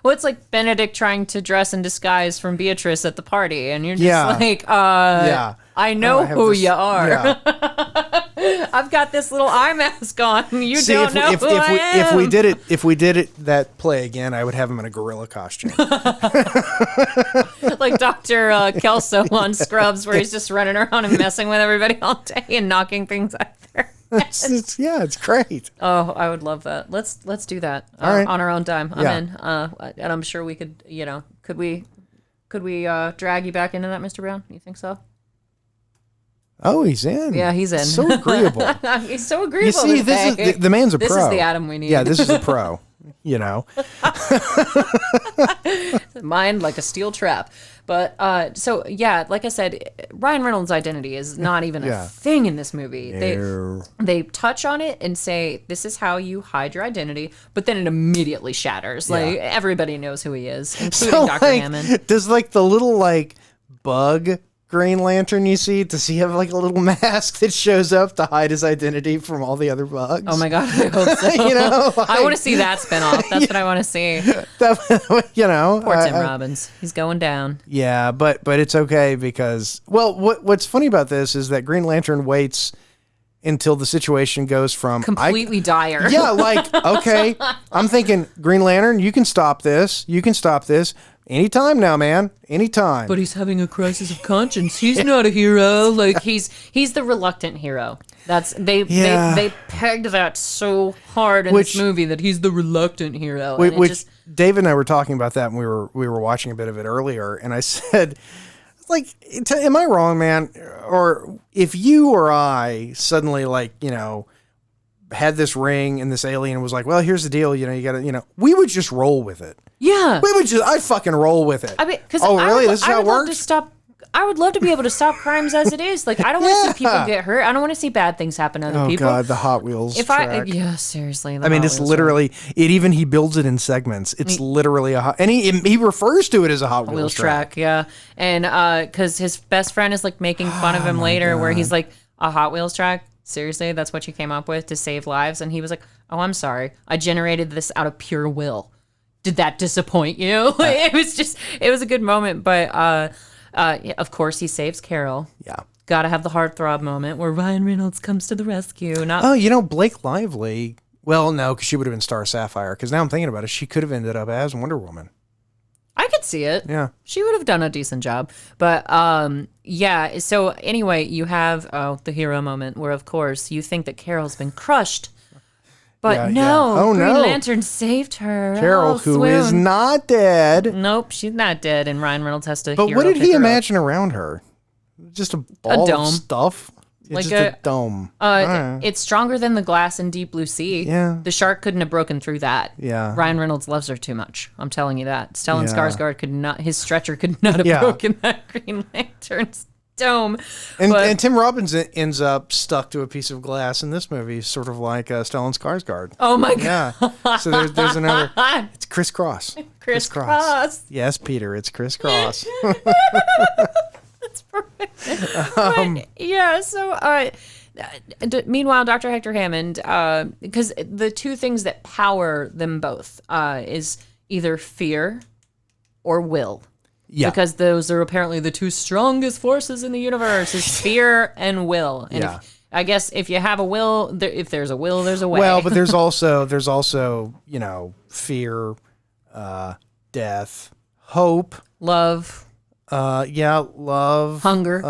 Well, it's like Benedict trying to dress in disguise from Beatrice at the party, and you're just I know who you are. Yeah. I've got this little eye mask on. You don't know who I am. If we did it that play again, I would have him in a gorilla costume, like Dr. Kelso on Scrubs, where he's just running around and messing with everybody all day and knocking things out there. It's great. Oh, I would love that. Let's do that on our own time. I'm in, and I'm sure we could. Could we drag you back into that, Mr. Brown? You think so? Oh, he's in. Yeah, he's in. So agreeable. He's so agreeable. You see, this is the man's a pro. This is the Adam we need. Yeah, this is a pro. Mind like a steel trap. But like I said, Ryan Reynolds' identity is not even a thing in this movie. They touch on it and say, this is how you hide your identity, but then it immediately shatters. Like, everybody knows who he is, including Dr. Hammond. Does the little bug Green Lantern you see, does he have a little mask that shows up to hide his identity from all the other bugs? Oh my God, I hope so. I want to see that spinoff. That's what I want to see. Poor Tim Robbins. He's going down. Yeah, but it's okay because, what's funny about this is that Green Lantern waits until the situation goes from completely dire. Yeah, okay, I'm thinking, Green Lantern, you can stop this. Anytime now, man. Anytime. But he's having a crisis of conscience. He's not a hero. He's the reluctant hero. They pegged that so hard in this movie that he's the reluctant hero. Which David and I were talking about that, and we were watching a bit of it earlier, and I said, am I wrong, man? Or if you or I suddenly had this ring and this alien was like, well, here's the deal, you gotta, we would just roll with it. Yeah. I'd fucking roll with it. I mean, because this is how it works? I would love to be able to stop crimes as it is. I don't want to see people get hurt. I don't want to see bad things happen to other people. Oh God, the Hot Wheels track. Seriously. It's literally, he builds it in segments. It's literally and he refers to it as a Hot Wheels track. Yeah. And because his best friend is making fun of him later, where he's like, a Hot Wheels track? Seriously, that's what you came up with to save lives? And he was like, oh, I'm sorry. I generated this out of pure will. Did that disappoint you? It was a good moment, but of course he saves Carol. Yeah. Gotta have the heartthrob moment where Ryan Reynolds comes to the rescue. Blake Lively, Well, no, because she would have been Star Sapphire. Because now I'm thinking about it, she could have ended up as Wonder Woman. I could see it. Yeah. She would have done a decent job. But yeah, so anyway, you have the hero moment where, of course, you think that Carol's been crushed. But no, Green Lantern saved her. Carol, who is not dead. Nope, she's not dead, and Ryan Reynolds has to. But what did he imagine around her? Just a ball dome. of stuff. It's Like just a dome. It's stronger than the glass in Deep Blue Sea. Yeah. The shark couldn't have broken through that. Yeah. Ryan Reynolds loves her too much. I'm telling you that. Stellan Skarsgård could not. His stretcher could not have broken that Green Lantern's dome. And Tim Robbins ends up stuck to a piece of glass in this movie, sort of like Stellan Skarsgård. Oh my god! Yeah. So there's another. It's crisscross. Crisscross. Yes, Peter. It's crisscross. That's perfect. But, yeah. So, meanwhile, Dr. Hector Hammond, because the two things that power them both is either fear or will. Yeah. Because those are apparently the two strongest forces in the universe is fear and will. And I guess if you have a will, if there's a will, there's a way. Well, but there's also fear, death, hope, love. Love, Hunger.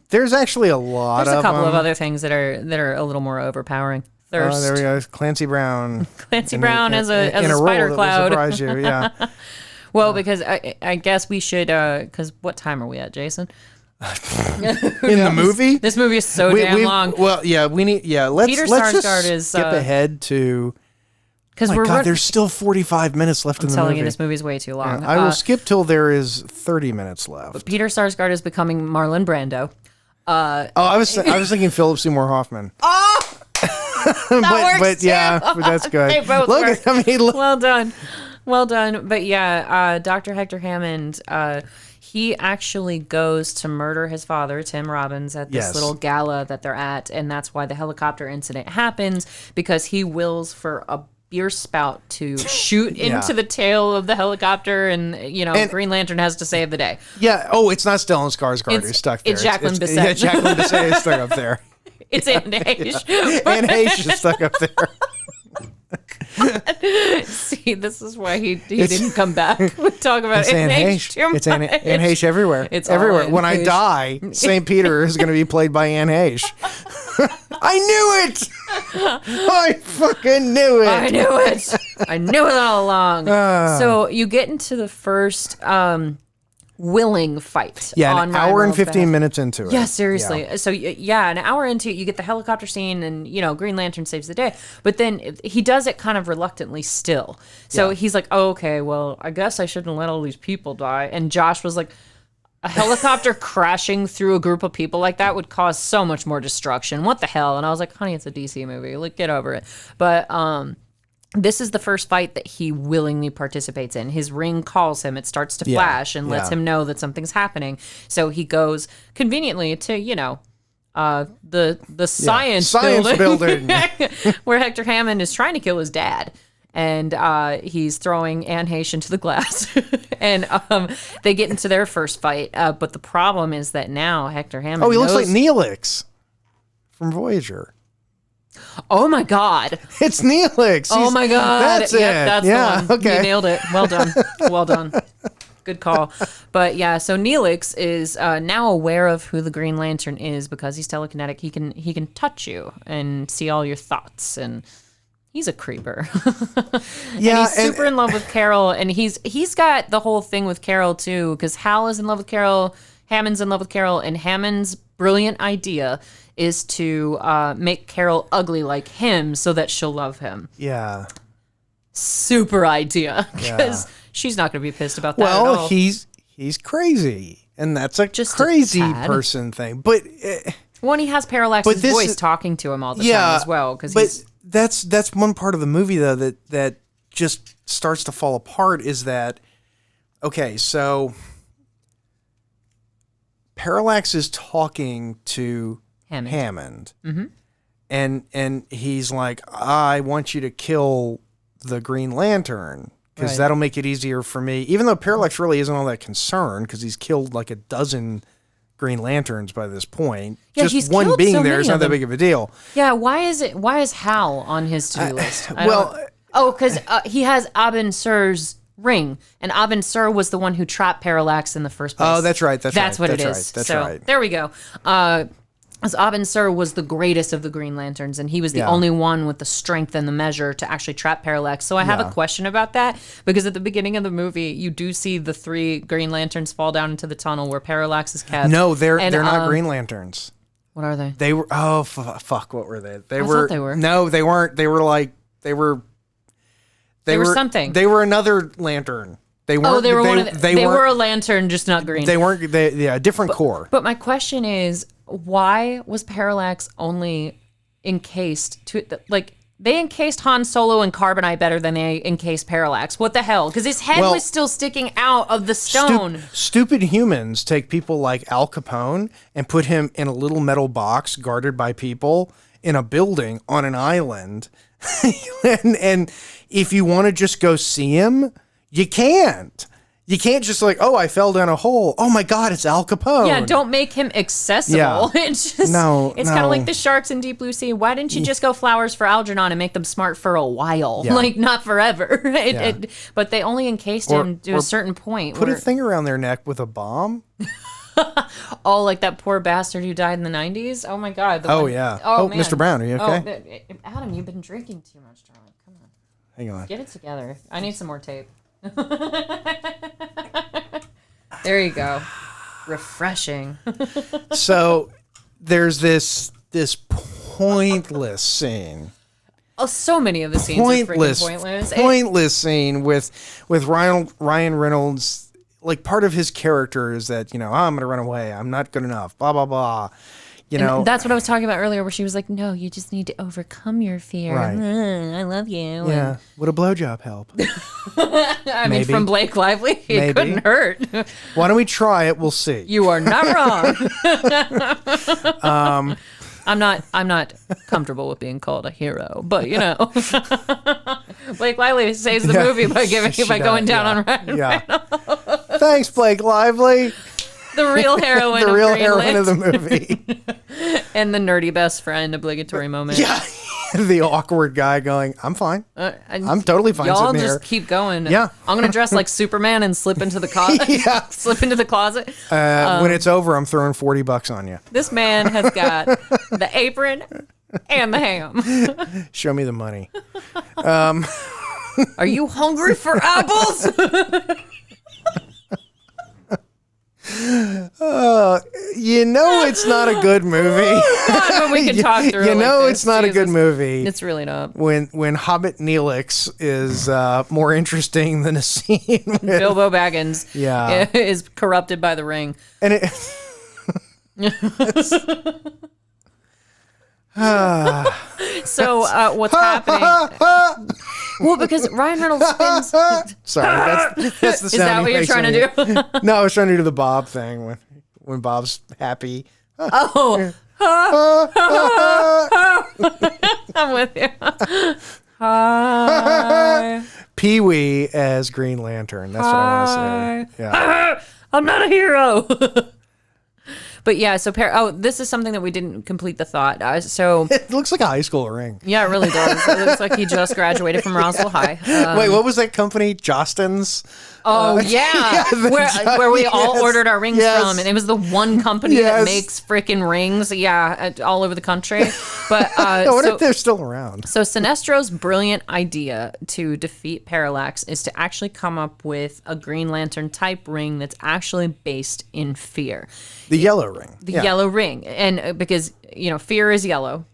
There's actually a lot. There's a couple of of other things that are a little more overpowering. Thirst. There we go. Clancy Brown. Clancy Brown as a spider cloud. That will surprise you. Yeah. Well, because I guess we should. Because what time are we at, Jason? In the movie? This movie is so damn long. Well, yeah, we need. Yeah, let's Sarsgaard just is, skip ahead to. Because there's still 45 minutes left in the movie. I'm telling you, this movie's way too long. Yeah, I will skip till there is 30 minutes left. But Peter Sarsgaard is becoming Marlon Brando. I was thinking Philip Seymour Hoffman. Oh, but yeah, but that's good. They both look, work. look. Well done. But yeah, Dr. Hector Hammond. He actually goes to murder his father, Tim Robbins, at this little gala that they're at, and that's why the helicopter incident happens, because he wills for a beer spout to shoot into the tail of the helicopter, and Green Lantern has to save the day. Yeah. Oh, it's not Stellan Skarsgård who's stuck there. It's Jacqueline Bisset. Yeah, Jacqueline Bisset is stuck up there. It's Anne Heche. Anne Heche is stuck up there. See, this is why he didn't come back. We talk about Anne Heche. It's Anne Heche everywhere. It's everywhere. When I die, St. Peter is going to be played by Anne Heche. I knew it. I fucking knew it. I knew it. I knew it all along. So you get into the first willing fight. Yeah, an hour and 15 minutes into it. Yeah, seriously. Yeah. So yeah, an hour into it, you get the helicopter scene, and Green Lantern saves the day. But then he does it kind of reluctantly still. So he's like, oh, okay, well, I guess I shouldn't let all these people die. And Josh was like, a helicopter crashing through a group of people like that would cause so much more destruction. What the hell? And I was like, honey, it's a DC movie. Like, get over it. But this is the first fight that he willingly participates in. His ring calls him. It starts to flash and lets him know that something's happening. So he goes conveniently to, the science building. Where Hector Hammond is trying to kill his dad. And he's throwing Anne Heche into the glass. And they get into their first fight. But the problem is that now Hector Hammond Oh, he looks like Neelix from Voyager. Oh, my God. It's Neelix. Oh, my God. That's it. That's the one. Okay. You nailed it. Well done. Well done. Good call. But yeah, so Neelix is now aware of who the Green Lantern is because he's telekinetic. He can touch you and see all your thoughts, and he's a creeper. Yeah, and he's super in love with Carol, and he's got the whole thing with Carol too, because Hal is in love with Carol, Hammond's in love with Carol, and Hammond's brilliant idea is to make Carol ugly like him so that she'll love him. Yeah. Super idea, because she's not going to be pissed about that at all. Well, he's crazy, and that's just crazy person thing. But when he has Parallax's voice talking to him all the time as well, because that's one part of the movie though that just starts to fall apart. Is that okay? So Parallax is talking to Hammond. Mm-hmm. and he's like, I want you to kill the Green Lantern because that'll make it easier for me. Even though Parallax really isn't all that concerned because he's killed like a dozen Green Lanterns by this point. Yeah, Just he's one killed being so there many is not of that them. big of a deal. Yeah, why is Hal on his to-do list? Well, because he has Abin Sur's ring, and Abin Sur was the one who trapped Parallax in the first place. Oh, that's right. That's what right. it That's is. right. That's so, right. There we go. As Abin Sur was the greatest of the Green Lanterns, and he was the Yeah. only one with the strength and the measure to actually trap Parallax. So I have a question about that, because at the beginning of the movie, you do see the 3 Green Lanterns fall down into the tunnel where Parallax is kept. No, they're not Green Lanterns. What are they? They were fuck. What were they? I thought they were. No, they weren't. They were like they were something. They were another lantern. They weren't. They weren't, were a lantern, just not green. They weren't. Different core. But my question is, why was Parallax only encased to they encased Han Solo in carbonite better than they encased Parallax? What the hell? Because his head was still sticking out of the stone. Stupid humans take people like Al Capone and put him in a little metal box guarded by people in a building on an island. and if you want to just go see him, you can't. You can't just like, oh, I fell down a hole. Oh my God, it's Al Capone. Yeah, don't make him accessible. Yeah. It's just, it's kind of like the sharks in Deep Blue Sea. Why didn't you just go flowers for Algernon and make them smart for a while? Yeah. Like, not forever. But they only encased him to a certain point. Put a thing around their neck with a bomb. Oh, like that poor bastard who died in the 90s? Oh my God. Yeah. Oh, man. Mr. Brown, are you okay? Oh, Adam, you've been drinking too much, darling. Come on. Hang on. Get it together. I need some more tape. There you go. Refreshing. So there's this pointless scene. Oh, so many of the scenes are freaking Pointless scene with Ryan Reynolds. Like, part of his character is that, I'm going to run away. I'm not good enough. Blah, blah, blah. And that's what I was talking about earlier, where she was like, no, you just need to overcome your fear. Right. I love you. Yeah. Would a blowjob help? I mean, from Blake Lively, it couldn't hurt. Why don't we try it? We'll see. You are not wrong. I'm not comfortable with being called a hero, but Blake Lively saves the movie by going down on Ryan. Yeah. Thanks, Blake Lively. The real heroine. The real heroine of the movie. And the nerdy best friend obligatory moment. Yeah. The awkward guy going, I'm fine. I'm totally fine. Y'all just here. Keep going. Yeah. I'm going to dress like Superman and slip into the slip into the closet. When it's over, I'm throwing $40 on you. This man has got the apron and the ham. Show me the money. Are you hungry for apples? It's not a good movie. God, when we can talk through it. It's not a good movie. It's really not. When Hobbit Neelix is more interesting than a scene with Bilbo Baggins is corrupted by the ring. And it So what's happening? Well, because Ryan Reynolds spins. Sorry, that's the sound. Is that what you're trying to do? No, I was trying to do the Bob thing when Bob's happy. Oh. I'm with you. Hi. Pee-wee as Green Lantern. That's what I want to say. Yeah. I'm not a hero. But yeah, so this is something that we didn't complete the thought. So it looks like a high school ring. Yeah, it really does. It looks like he just graduated from Roswell High. Wait, what was that company? Jostens? Oh yeah, where we all ordered our rings from, and it was the one company that makes freaking rings. Yeah, all over the country. But I wonder if they're still around. So Sinestro's brilliant idea to defeat Parallax is to actually come up with a Green Lantern type ring that's actually based in fear. The yellow ring. The yellow ring, and because fear is yellow,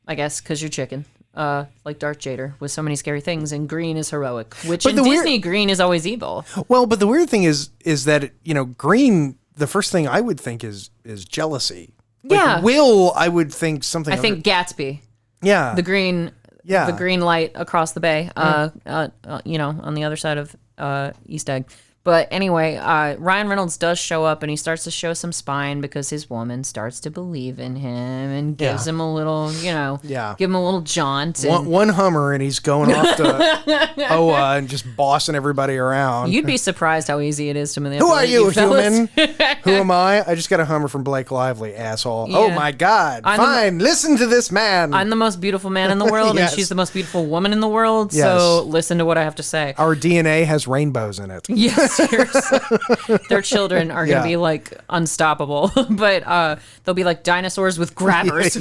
I guess, because you're chicken. Like Darth Vader with so many scary things, and green is heroic, which in Disney, green is always evil. Well, but the weird thing is that, green, the first thing I would think is jealousy. Like Will, I would think something. I think Gatsby. Yeah. The green. Yeah. The green light across the bay. On the other side of East Egg. But anyway, Ryan Reynolds does show up and he starts to show some spine because his woman starts to believe in him and gives him a little, give him a little jaunt. One Hummer and he's going off to Oa and just bossing everybody around. You'd be surprised how easy it is to manipulate. Who are you, fellas. human? Who am I? I just got a Hummer from Blake Lively, asshole. Yeah. Oh my God. Fine, listen to this man. I'm the most beautiful man in the world Yes. and she's the most beautiful woman in the world. Yes. So listen to what I have to say. Our DNA has rainbows in it. Yes, seriously. Their children are going to be like unstoppable, but they'll be like dinosaurs with grabbers.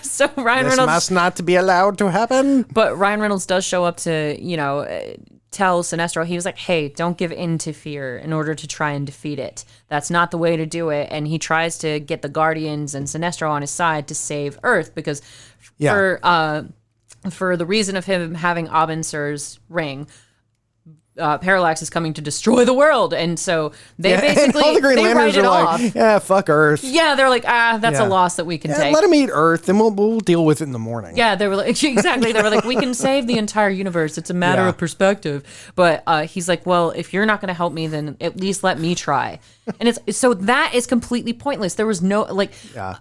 So Ryan This Reynolds must not to be allowed to happen. But Ryan Reynolds does show up to, tell Sinestro, he was like, hey, don't give in to fear in order to try and defeat it. That's not the way to do it. And he tries to get the Guardians and Sinestro on his side to save Earth because for the reason of him having Abin Sur's ring, Parallax is coming to destroy the world, and so they basically and all the Green they Lanterns write it are off. like, yeah, fuck Earth. Yeah, they're like, that's a loss that we can take. Let him eat Earth, and we'll deal with it in the morning. Yeah, they were like, exactly. They were like, we can save the entire universe. It's a matter of perspective. But he's like, well, if you're not going to help me, then at least let me try. And it's so that is completely pointless. There was no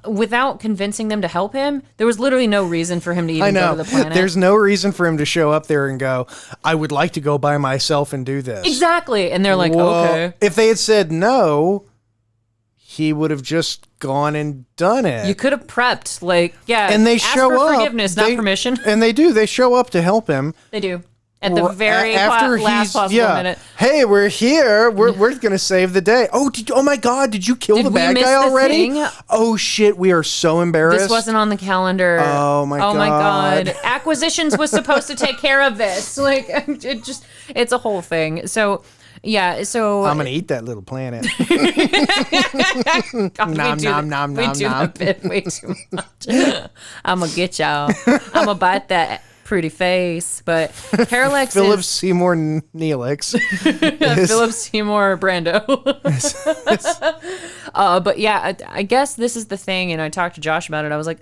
without convincing them to help him. There was literally no reason for him to even go to the planet. There's no reason for him to show up there and go, I would like to go by myself and do this. Exactly. And they're like, okay. If they had said no, he would have just gone and done it. You could have prepped, and they ask show for up. forgiveness, not permission. And they do. They show up to help him. They do. At the very last possible minute. Hey, we're here. We're going to save the day. Oh my God! Did you kill the bad guy already? Oh shit! We are so embarrassed. This wasn't on the calendar. Oh my God! Acquisitions was supposed to take care of this. It's a whole thing. So. Yeah, so I'm gonna eat that little planet. God, we do that bit way too much. I'm gonna get y'all. I'm gonna bite that pretty face. But Parallax Philip Seymour Neelix. Philip Seymour Brando. But yeah, I guess this is the thing, and I talked to Josh about it. I was like,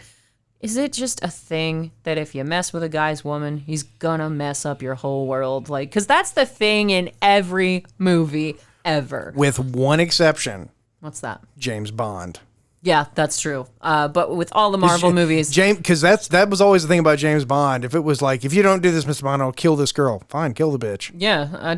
is it just a thing that if you mess with a guy's woman, he's gonna mess up your whole world? Because that's the thing in every movie ever. With one exception. What's that? James Bond. Yeah, that's true. But with all the Marvel movies... Because that was always the thing about James Bond. If it was like, if you don't do this, Mr. Bond, I'll kill this girl. Fine, kill the bitch. Yeah, I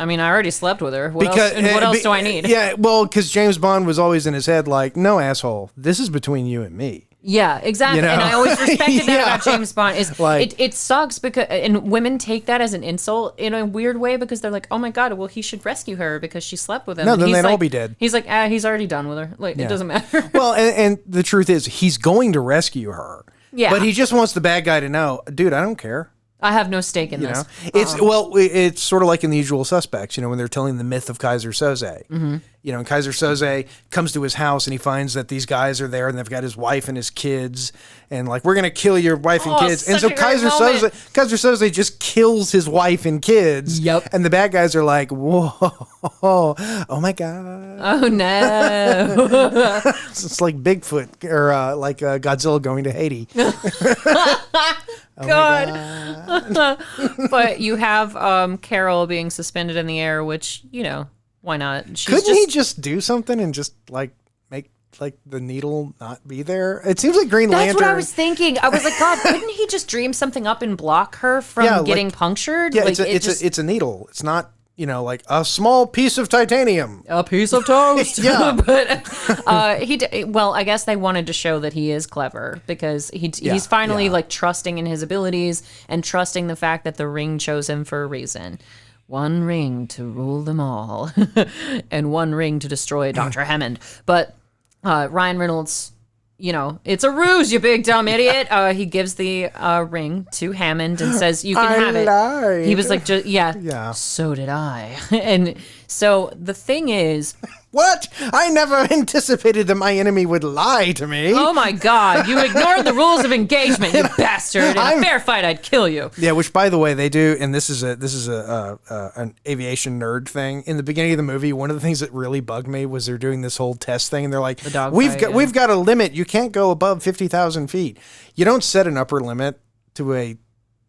already slept with her. What else do I need? Yeah, well, because James Bond was always in his head like, no, asshole, this is between you and me. Yeah, exactly. And I always respected that about James Bond. It sucks and women take that as an insult in a weird way because they're like, oh my God, well, he should rescue her because she slept with him. No, then they'd all be dead. He's like, he's already done with her. It doesn't matter. Well, and the truth is, he's going to rescue her. Yeah. But he just wants the bad guy to know, dude, I don't care. I have no stake in this. It's sort of like in The Usual Suspects, when they're telling the myth of Kaiser Soze. Mm-hmm. And Kaiser Soze comes to his house and he finds that these guys are there and they've got his wife and his kids and we're going to kill your wife and kids. And so Kaiser Soze just kills his wife and kids. Yep. And the bad guys are like, whoa, oh my God. Oh no. It's like Bigfoot or like Godzilla going to Haiti. God. But you have Carol being suspended in the air, which, why not? Couldn't he just do something and just make the needle not be there? It seems like Green Lantern. That's what I was thinking. I was like, God, couldn't he just dream something up and block her from getting punctured? Yeah, it's a needle. It's not like a small piece of titanium. A piece of toast. Yeah. But I guess they wanted to show that he is clever because he's finally trusting in his abilities and trusting the fact that the ring chose him for a reason. One ring to rule them all and one ring to destroy Dr. Hammond. But Ryan Reynolds, it's a ruse, you big dumb idiot. He gives the ring to Hammond and says, you can have it. He was like, yeah, so did I. And so the thing is... What? I never anticipated that my enemy would lie to me. Oh my God! You ignored the rules of engagement, you bastard! In a fair fight, I'd kill you. Yeah, which by the way they do, and this is an aviation nerd thing. In the beginning of the movie, one of the things that really bugged me was they're doing this whole test thing, and they're like, "We've got a limit. You can't go above 50,000 feet. You don't set an upper limit to a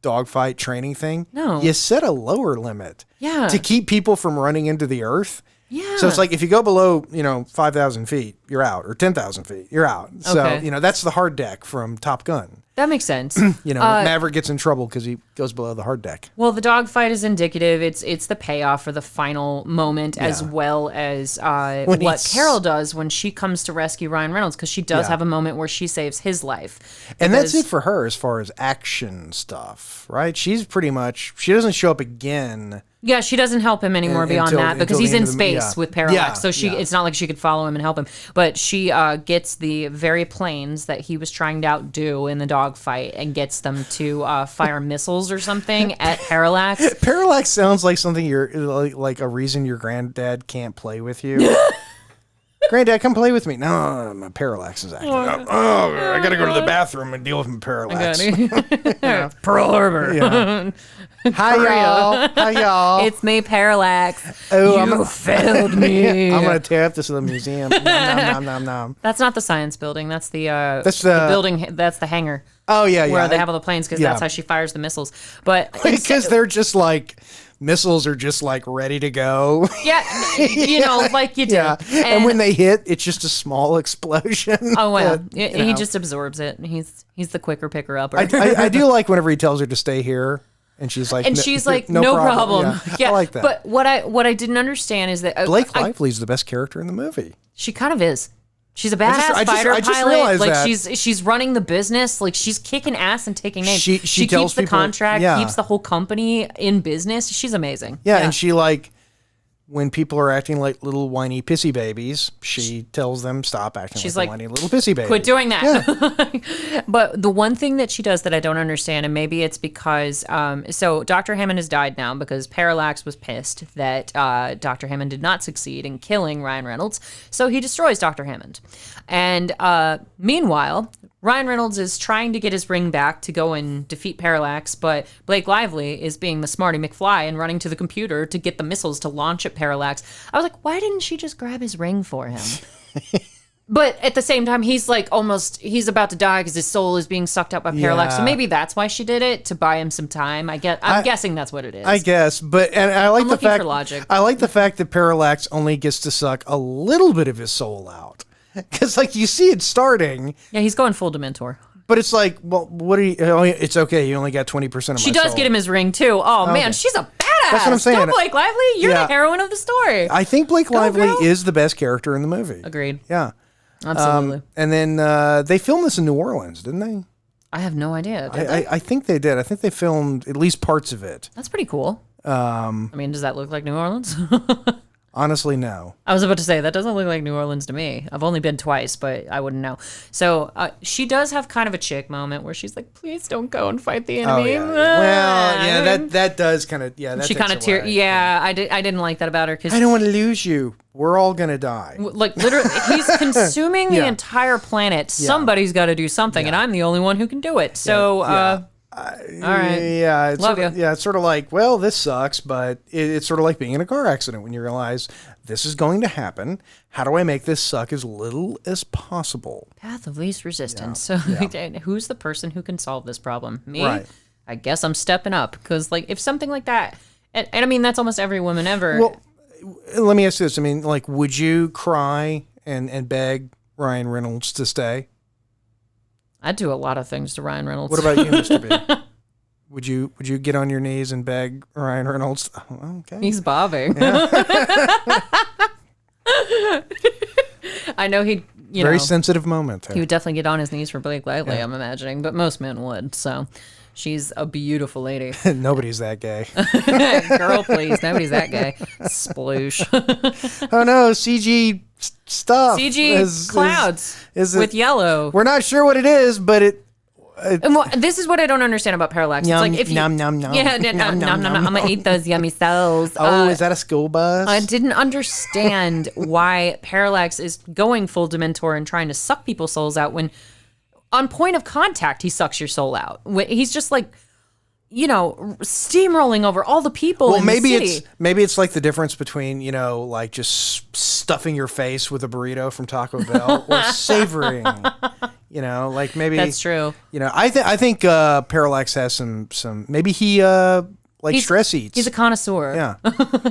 dogfight training thing. No. You set a lower limit. Yeah. To keep people from running into the earth. Yeah. So it's like if you go below, 5,000 feet, you're out, or 10,000 feet, you're out. So, Okay. That's the hard deck from Top Gun. That makes sense. Maverick gets in trouble because he goes below the hard deck. Well, the dogfight is indicative. It's the payoff for the final moment, as well as what Carol does when she comes to rescue Ryan Reynolds, because she does have a moment where she saves his life. And that's it for her as far as action stuff, right? She's pretty much, she doesn't show up again. Yeah, she doesn't help him anymore beyond that because he's in space with Parallax. So it's not like she could follow him and help him. But she gets the very planes that he was trying to outdo in the dogfight and gets them to fire missiles or something at Parallax. Parallax sounds like something you're like a reason your granddad can't play with you. Granddad, come play with me. No, my Parallax is acting up. Oh, I got to go to the bathroom and deal with my Parallax. Pearl Harbor. Yeah. Hi, y'all. Hi, y'all. It's me, Parallax. Oh, you failed me. I'm going to tear up this little museum. Nom, nom, nom, nom. That's not the science building. That's the building. That's the hangar. Oh, yeah, yeah. Where they have all the planes, because that's how she fires the missiles. But because they're just like... Missiles are just like ready to go. Yeah, like you do. Yeah. And when they hit, it's just a small explosion. Oh, well. He just absorbs it. He's the quicker picker upper. I do like whenever he tells her to stay here. And she's like, no problem. Yeah, I like that. But what I didn't understand is that Blake Lively's the best character in the movie. She kind of is. She's a badass fighter pilot. Like that. she's running the business. Like she's kicking ass and taking names. She keeps the contract, keeps the whole company in business. She's amazing. Yeah, and she when people are acting like little whiny pissy babies, she tells them stop acting like whiny little pissy babies. Quit doing that. Yeah. But the one thing that she does that I don't understand, and maybe it's because, so Dr. Hammond has died now because Parallax was pissed that Dr. Hammond did not succeed in killing Ryan Reynolds, so he destroys Dr. Hammond. And meanwhile, Ryan Reynolds is trying to get his ring back to go and defeat Parallax, but Blake Lively is being the smarty McFly and running to the computer to get the missiles to launch at Parallax. I was like, why didn't she just grab his ring for him? But at the same time, he's he's about to die because his soul is being sucked up by Parallax. So maybe that's why she did it, to buy him some time. I'm guessing that's what it is. I guess, and I like the fact. For logic. I like the fact that Parallax only gets to suck a little bit of his soul out. Because, you see it starting. Yeah, he's going full Dementor. But it's like, well, what do you... Oh, it's okay. You only got 20% of my soul. She does get him his ring, too. Oh, man, she's a badass. That's what I'm saying. Go, Blake Lively. You're the heroine of the story. I think Blake Lively is the best character in the movie. Agreed. Yeah. Absolutely. And then they filmed this in New Orleans, didn't they? I have no idea. I think they did. I think they filmed at least parts of it. That's pretty cool. Does that look like New Orleans? Honestly, no. I was about to say, that doesn't look like New Orleans to me. I've only been twice, but I wouldn't know. So she does have kind of a chick moment where she's like, please don't go and fight the enemy. Oh, yeah. Well, yeah, that does kind of, that she kind of Yeah, I didn't like that about her. Cause I don't want to lose you. We're all going to die. Like, literally, he's consuming the entire planet. Somebody's got to do something, and I'm the only one who can do it. So, all right. Yeah, Love you. Yeah, it's sort of like, well, this sucks, but it's sort of like being in a car accident when you realize this is going to happen. How do I make this suck as little as possible? Path of least resistance. So who's the person who can solve this problem? Me? Right. I guess I'm stepping up, because if something like that, and I mean, that's almost every woman ever. Well, let me ask you this. I mean, would you cry and beg Ryan Reynolds to stay? I'd do a lot of things to Ryan Reynolds. What about you, Mr. B? Would you get on your knees and beg Ryan Reynolds? Oh, okay. He's bobbing. Yeah. I know he'd, very sensitive moment there. He would definitely get on his knees for Blake Lively, I'm imagining, but most men would. So she's a beautiful lady. Nobody's that gay. Girl, please. Nobody's that gay. Sploosh. Oh, no. CG stuff. CG clouds with yellow. We're not sure what it is, but this is what I don't understand about Parallax. Yum, it's like if nom, nom, nom. Yeah, nom, nom, nom. I'm going to eat those yummy cells. Oh, is that a school bus? I didn't understand why Parallax is going full Dementor and trying to suck people's souls out when on point of contact, he sucks your soul out. He's just steamrolling over all the people in the city. Maybe it's like the difference between, just stuffing your face with a burrito from Taco Bell or savoring You know, like maybe That's true. You know, I think Parallax has some maybe he stress eats. He's a connoisseur. Yeah.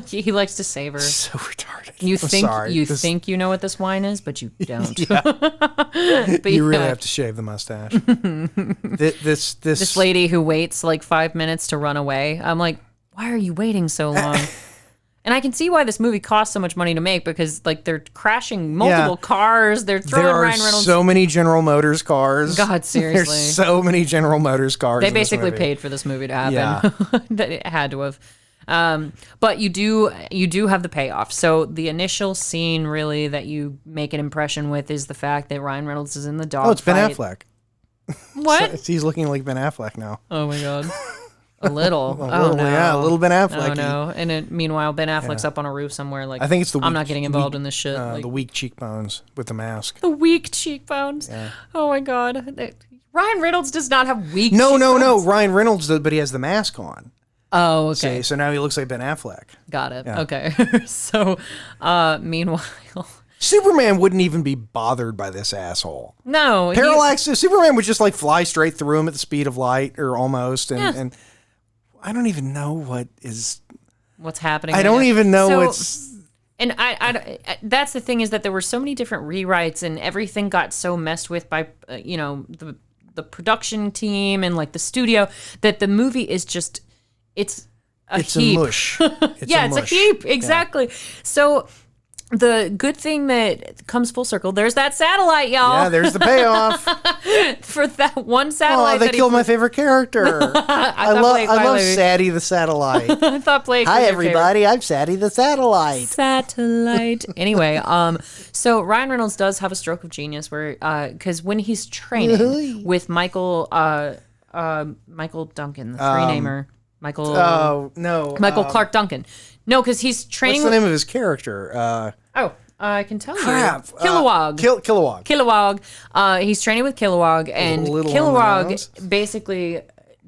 He likes to savor. So retarded. You I'm think sorry. think you know what this wine is, but you don't. Yeah. But You really have to shave the mustache. This lady who waits like 5 minutes to run away. I'm like, why are you waiting so long? And I can see why this movie costs so much money to make, because like they're crashing multiple cars. They're throwing there are Ryan Reynolds. so many General Motors cars. God, seriously. There's so many General Motors cars. They in this basically movie. paid for this movie to happen. Yeah. That it had to have. But you do have the payoff. So the initial scene really that you make an impression with is the fact that Ryan Reynolds is in the dog. Oh, it's Ben fight. Affleck. What? He's looking like Ben Affleck now. Oh my God. A little. Yeah, a little Ben Affleck. Oh no! And meanwhile, Ben Affleck's up on a roof somewhere. Like, I think it's the I'm not getting involved in this shit. Like, the weak cheekbones with the mask. the weak cheekbones. Yeah. Oh my God! Ryan Reynolds does not have weak. No. cheekbones. Ryan Reynolds does, but he has the mask on. Oh, okay. So now he looks like Ben Affleck. Got it. Yeah. Okay. So, meanwhile, Superman wouldn't even be bothered by this asshole. no. Parallax. Superman would just like fly straight through him at the speed of light, or almost, and I don't even know what is. What's happening? I don't even know what's. And I, that's the thing, is that there were so many different rewrites, and everything got so messed with by, the production team and like the studio, that the movie is just, it's a heap. A mush. It's a heap. Exactly. Yeah. So the good thing that comes full circle, there's that satellite, y'all. Yeah, there's the payoff. For that one satellite. Oh, they killed my favorite character. I love Sadie the satellite. I thought Blake. Hi, everybody. I'm Sadie the satellite. Satellite. Anyway, so Ryan Reynolds does have a stroke of genius where, because when he's training with Michael Duncan, the three-namer, Michael. Oh no, Michael Clark Duncan. No, because he's training. What's the name of his character? I can tell Crap. you. Kilowog. Kilowog. Kilowog. He's training with Kilowog, and Kilowog basically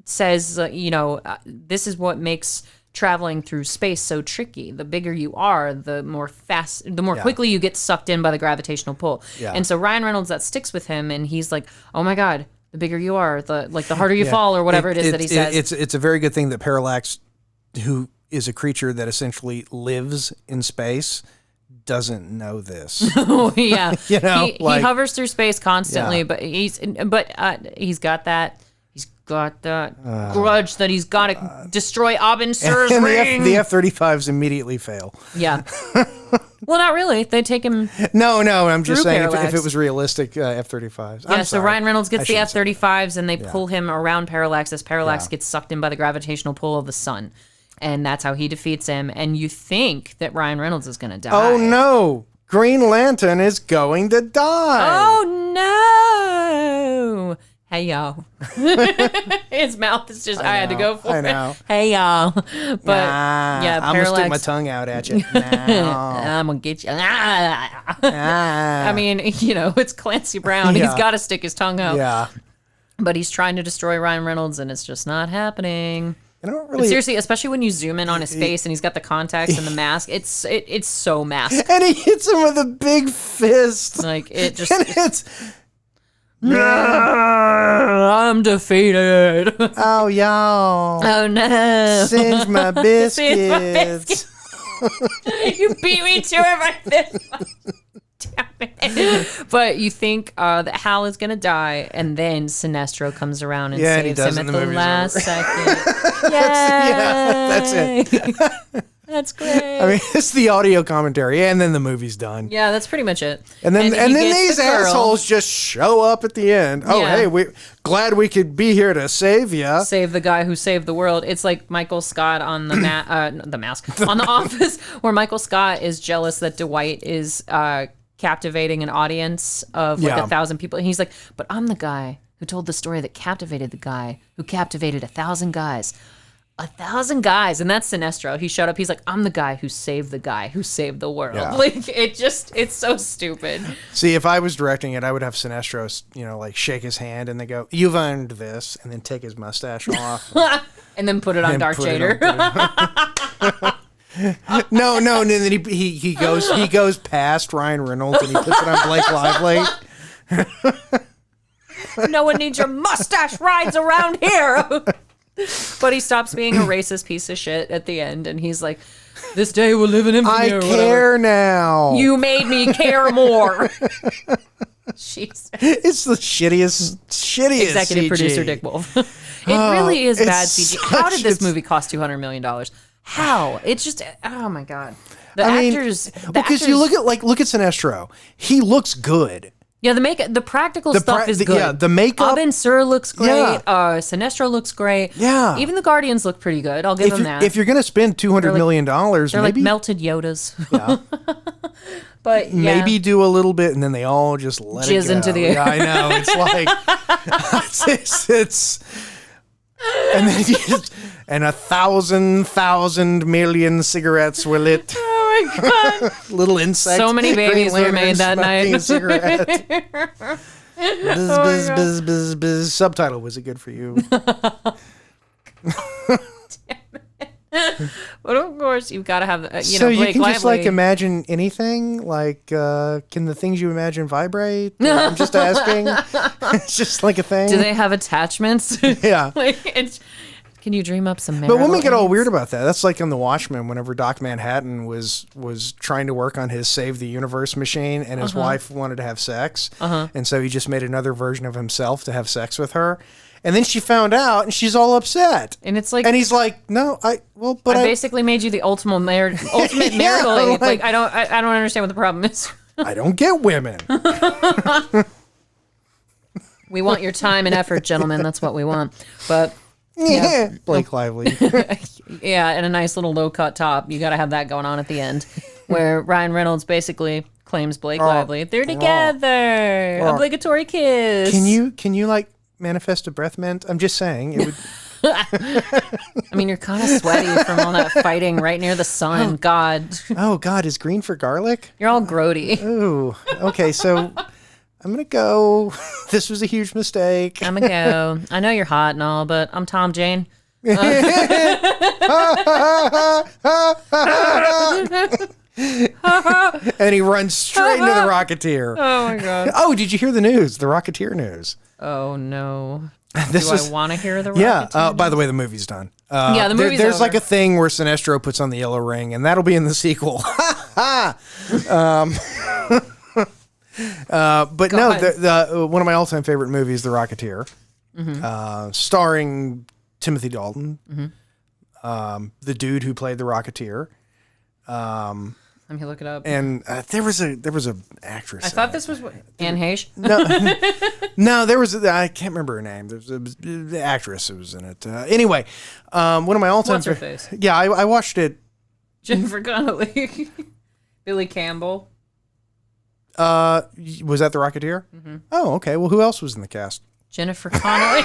says, this is what makes traveling through space so tricky. The bigger you are, the more quickly you get sucked in by the gravitational pull. Yeah. And so Ryan Reynolds, that sticks with him, and he's like, oh my God, the bigger you are, the harder you fall, or whatever it is that he says. It's a very good thing that Parallax, who is a creature that essentially lives in space, doesn't know this. Oh yeah. He hovers through space constantly, but he's got that grudge that he's got to destroy Abin-Sur's ring. The F-35s immediately fail. Yeah. Well, not really. They take him. No. I'm just saying, if it was realistic, F-35s. Yeah. So Ryan Reynolds gets the F-35s, and they pull him around Parallax as Parallax gets sucked in by the gravitational pull of the sun. And that's how he defeats him. And you think that Ryan Reynolds is going to die. Oh, no. Green Lantern is going to die. Oh, no. Hey, y'all. His mouth is just, I had to go for it. I know. Hey, y'all. But, yeah, Parallax. I'm going to stick my tongue out at you. I'm going to get you. I mean, it's Clancy Brown. Yeah. He's got to stick his tongue out. Yeah. But he's trying to destroy Ryan Reynolds, and it's just not happening. Really, seriously, especially when you zoom in on his face and he's got the contacts and the mask, it's so masked. And he hits him with a big fist. Like it just. And it's. I'm defeated. Oh y'all. Oh no. Singe my biscuits. You beat me to it right there. Damn it. But you think that Hal is gonna die, and then Sinestro comes around and saves him at the last second. That's it. That's great. I mean, it's the audio commentary, and then the movie's done. Yeah, that's pretty much it. And then these assholes just show up at the end. Oh, hey, we glad we could be here to save you. Save the guy who saved the world. It's like Michael Scott on the Mask on The Office, where Michael Scott is jealous that Dwight is captivating an audience of 1,000 people. And he's like, but I'm the guy who told the story that captivated the guy who captivated 1,000 guys. 1,000 guys. And that's Sinestro. He showed up. He's like, I'm the guy who saved the world. Yeah. Like, it's so stupid. See, if I was directing it, I would have Sinestro, shake his hand and they go, you've earned this, and then take his mustache off. And then put it on Darth Vader. No, and then he goes past Ryan Reynolds and he puts it on Blake Lively. No one needs your mustache rides around here. But he stops being a racist piece of shit at the end, and he's like, this day will live in infamy. I care now. You made me care more. Jesus. It's the shittiest Executive CG. producer Dick Wolf. It really is bad CG. How did this it's- movie cost $200 million? How? It's just, oh my God. The I mean, actors. because you look at Sinestro. He looks good. Yeah, the practical stuff is good. Yeah, the makeup. Abin Sur looks great. Yeah. Sinestro looks great. Yeah. Even the Guardians look pretty good. I'll give them that. If you're going to spend $200 million, They're maybe like melted Yodas. yeah, But yeah. maybe do a little bit, and then they all just let Jizz it go. into the air. Yeah, I know. It's like it's and then you just, and 1,000 million cigarettes were lit. Oh my God. Little insect. So many babies Green were made that Lantern night. smoking a cigarette. Buzz, buzz, buzz, buzz. Subtitle, was it good for you? But of course, you've got to have, So Blake you can just like Lively. imagine anything? Like, can the things you imagine vibrate? I'm just asking. It's just like a thing. Do they have attachments? Yeah. Can you dream up some But marital women get all aids? weird about that. That's like on the Watchmen, whenever Doc Manhattan was trying to work on his Save the Universe machine, and his wife wanted to have sex, and so he just made another version of himself to have sex with her. And then she found out, and she's all upset. And it's like, And he's like, "No, I basically made you the ultimate ultimate Yeah, marital aid. like- I don't understand what the problem is. I don't get women." We want your time and effort, gentlemen. That's what we want. But Yeah, Blake Lively. yeah, and a nice little low cut top. You got to have that going on at the end, where Ryan Reynolds basically claims Blake Lively. They're together. Obligatory kiss. Can you like manifest a breath mint? I'm just saying it would. I mean, you're kind of sweaty from all that fighting right near the sun. God, Oh God, is green for garlic? you're all grody. Ooh. Okay, so I'm gonna go. This was a huge mistake. I'm gonna go. I know you're hot and all, but I'm Tom Jane. And he runs straight into the Rocketeer. Oh my God. Oh, did you hear the news? The Rocketeer news. Oh no. This Do is I want to hear the yeah. Rocketeer? By the way, the movie's done. Yeah, the movie's There's over. like a thing where Sinestro puts on the yellow ring, and that'll be in the sequel. But no, God. the one of my all-time favorite movies, The Rocketeer, starring Timothy Dalton, the dude who played the Rocketeer, Let me look it up. and there was a actress. I thought this was Anne Heche. No, there was I can't remember her name. There's the actress who was in it. Anyway, one of my all-time. What's her face? Yeah, I watched it. Jennifer Connelly. Billy Campbell. Was that The Rocketeer? Oh, okay. Well, who else was in the cast? Jennifer Connelly.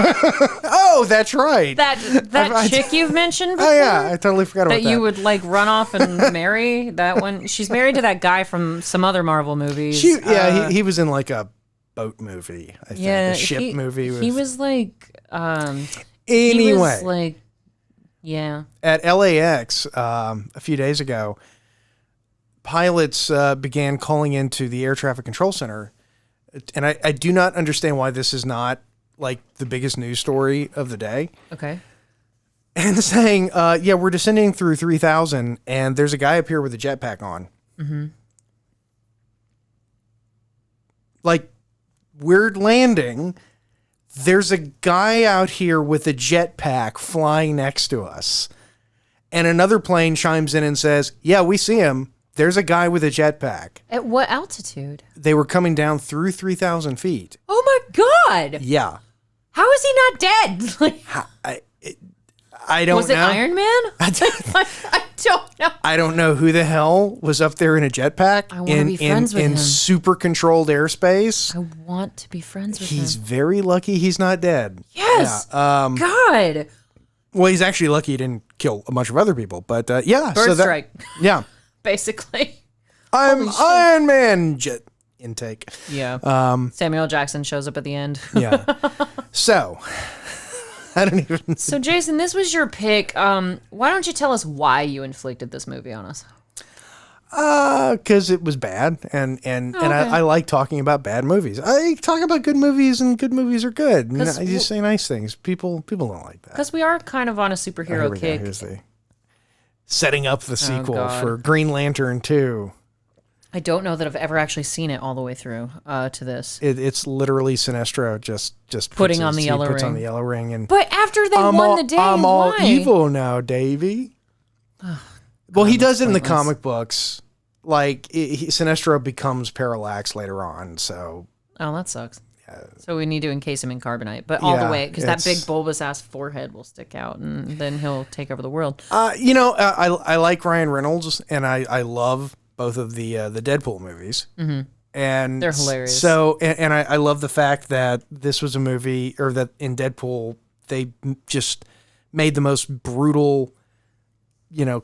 Oh, that's right. That chick you've mentioned before? Oh yeah, I totally forgot about That that. you would like run off and marry that one. She's married to that guy from some other Marvel movies. He was in like a boat movie. I think yeah, a ship movie. He was like, anyway. he was like, yeah. At LAX a few days ago, pilots began calling into the air traffic control center, and I do not understand why this is not like the biggest news story of the day. Okay. And saying, yeah, we're descending through 3,000, and there's a guy up here with a jetpack on. Mm-hmm. Like, we're landing. There's a guy out here with a jetpack flying next to us. And another plane chimes in and says, yeah, we see him. There's a guy with a jetpack. At what altitude? They were coming down through 3,000 feet. Oh my God. Yeah. How is he not dead? Like, I don't know. was it Iron Man? I don't know. I don't know who the hell was up there in a jetpack. I wanna be friends with in him. super controlled airspace. I want to be friends with him. He's very lucky he's not dead. Yes. Yeah. God. Well, he's actually lucky he didn't kill a bunch of other people. But yeah. Bird strike. Yeah. Basically. I'm Iron Man jet intake. Yeah. Samuel L. Jackson shows up at the end. Yeah. So, I don't even. So, Jason, this was your pick. Why don't you tell us why you inflicted this movie on us? Because it was bad, and I like talking about bad movies. I talk about good movies, and good movies are good. And I just say nice things. People don't like that. Because we are kind of on a superhero kick. Here's setting up the sequel for Green Lantern 2. I don't know that I've ever actually seen it all the way through to this. It's literally Sinestro just puts on the yellow ring. And but after they won the day, I'm all why? evil now, Davey. Well, he does it in the comic books. Like, Sinestro becomes Parallax later on, so... Oh, that sucks. Yeah. So we need to encase him in carbonite, but all the way, because that big bulbous-ass forehead will stick out, and then he'll take over the world. I like Ryan Reynolds, and I love both of the Deadpool movies. Mm-hmm. And they're hilarious. So, and I love the fact that this was a movie, or that in Deadpool, they just made the most brutal,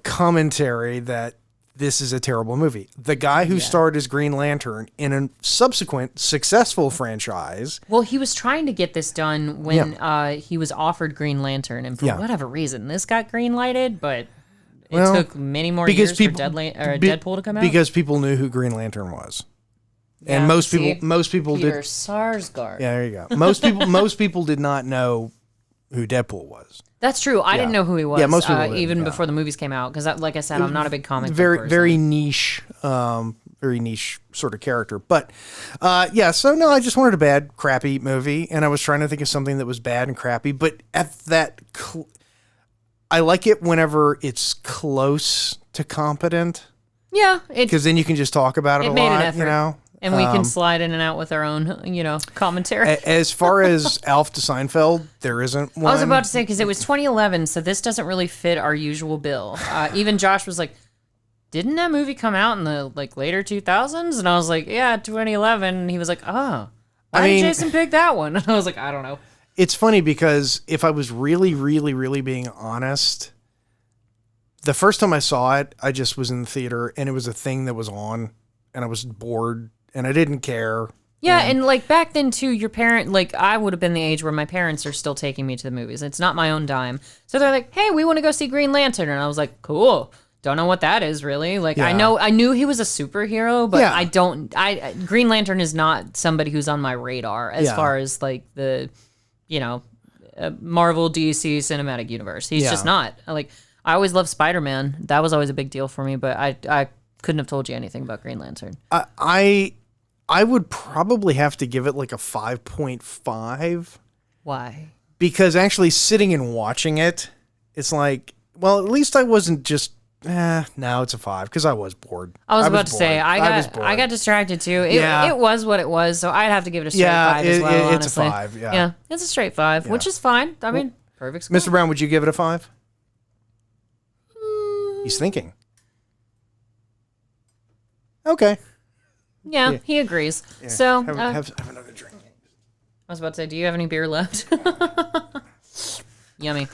commentary that this is a terrible movie. The guy who starred as Green Lantern in a subsequent successful franchise. Well, he was trying to get this done when he was offered Green Lantern, and for whatever reason, this got green lighted, but it took many more years for Deadpool to come out. Because people knew who Green Lantern was. And most people Peter did. Sarsgaard. Yeah, there you go. Most people did not know who Deadpool was. That's true. I didn't know who he was. Yeah, most people even before the movies came out, because, like I said, I'm not a big comic book person. Very niche sort of character. But so no, I just wanted a bad, crappy movie, and I was trying to think of something that was bad and crappy. But at that, I like it whenever it's close to competent. Yeah, because then you can just talk about it a lot. And we can slide in and out with our own, commentary. As far as Alf to Seinfeld, there isn't one. I was about to say, because it was 2011, so this doesn't really fit our usual bill. Even Josh was like, didn't that movie come out in the later 2000s? And I was like, yeah, 2011. And he was like, oh, why did Jason pick that one? And I was like, I don't know. It's funny because if I was really, really, really being honest, the first time I saw it, I just was in the theater and it was a thing that was on and I was bored. And I didn't care. Yeah, and back then too, your parent, I would have been the age where my parents are still taking me to the movies. It's not my own dime. So they're like, hey, we want to go see Green Lantern. And I was like, cool. Don't know what that is really. I knew he was a superhero, but Green Lantern is not somebody who's on my radar as far as the, Marvel DC cinematic universe. He's just not. I always loved Spider-Man. That was always a big deal for me, but I couldn't have told you anything about Green Lantern. I would probably have to give it a 5.5. Why? Because actually sitting and watching it, it's at least I wasn't just, no, it's a 5 because I was bored. I was about to say, I got distracted too. It was what it was, so I'd have to give it a straight 5 as well, honestly. It's a 5, yeah. Yeah, it's a straight 5, which is fine. I mean, perfect score. Mr. Brown, would you give it a 5? He's thinking. Okay. Yeah, he agrees. Yeah. So have another drink. I was about to say, do you have any beer left? Yummy.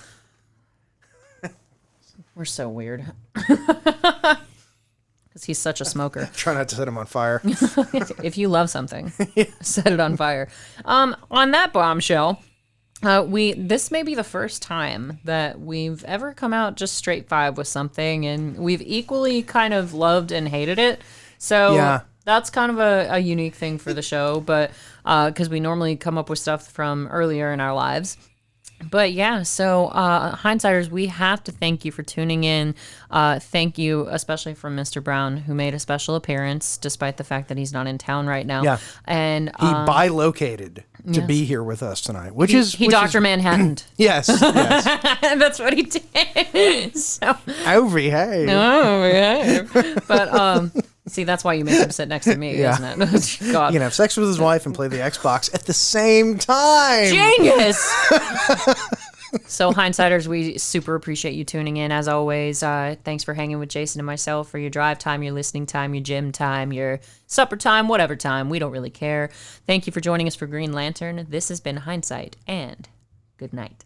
We're so weird. Because he's such a smoker. Try not to set him on fire. If you love something, set it on fire. On that bombshell, this may be the first time that we've ever come out just straight 5 with something, and we've equally kind of loved and hated it. So that's kind of a unique thing for the show, but because we normally come up with stuff from earlier in our lives. But yeah, so Hindsighters, we have to thank you for tuning in. Thank you, especially from Mr. Brown, who made a special appearance, despite the fact that he's not in town right now. Yeah, and he bilocated to be here with us tonight, which is Dr. Manhattan. Yes. That's what he did. So behave. But see, that's why you make him sit next to me, isn't it? God. He can have sex with his wife and play the Xbox at the same time. Genius! So, Hindsighters, we super appreciate you tuning in, as always. Thanks for hanging with Jason and myself for your drive time, your listening time, your gym time, your supper time, whatever time. We don't really care. Thank you for joining us for Green Lantern. This has been Hindsight, and good night.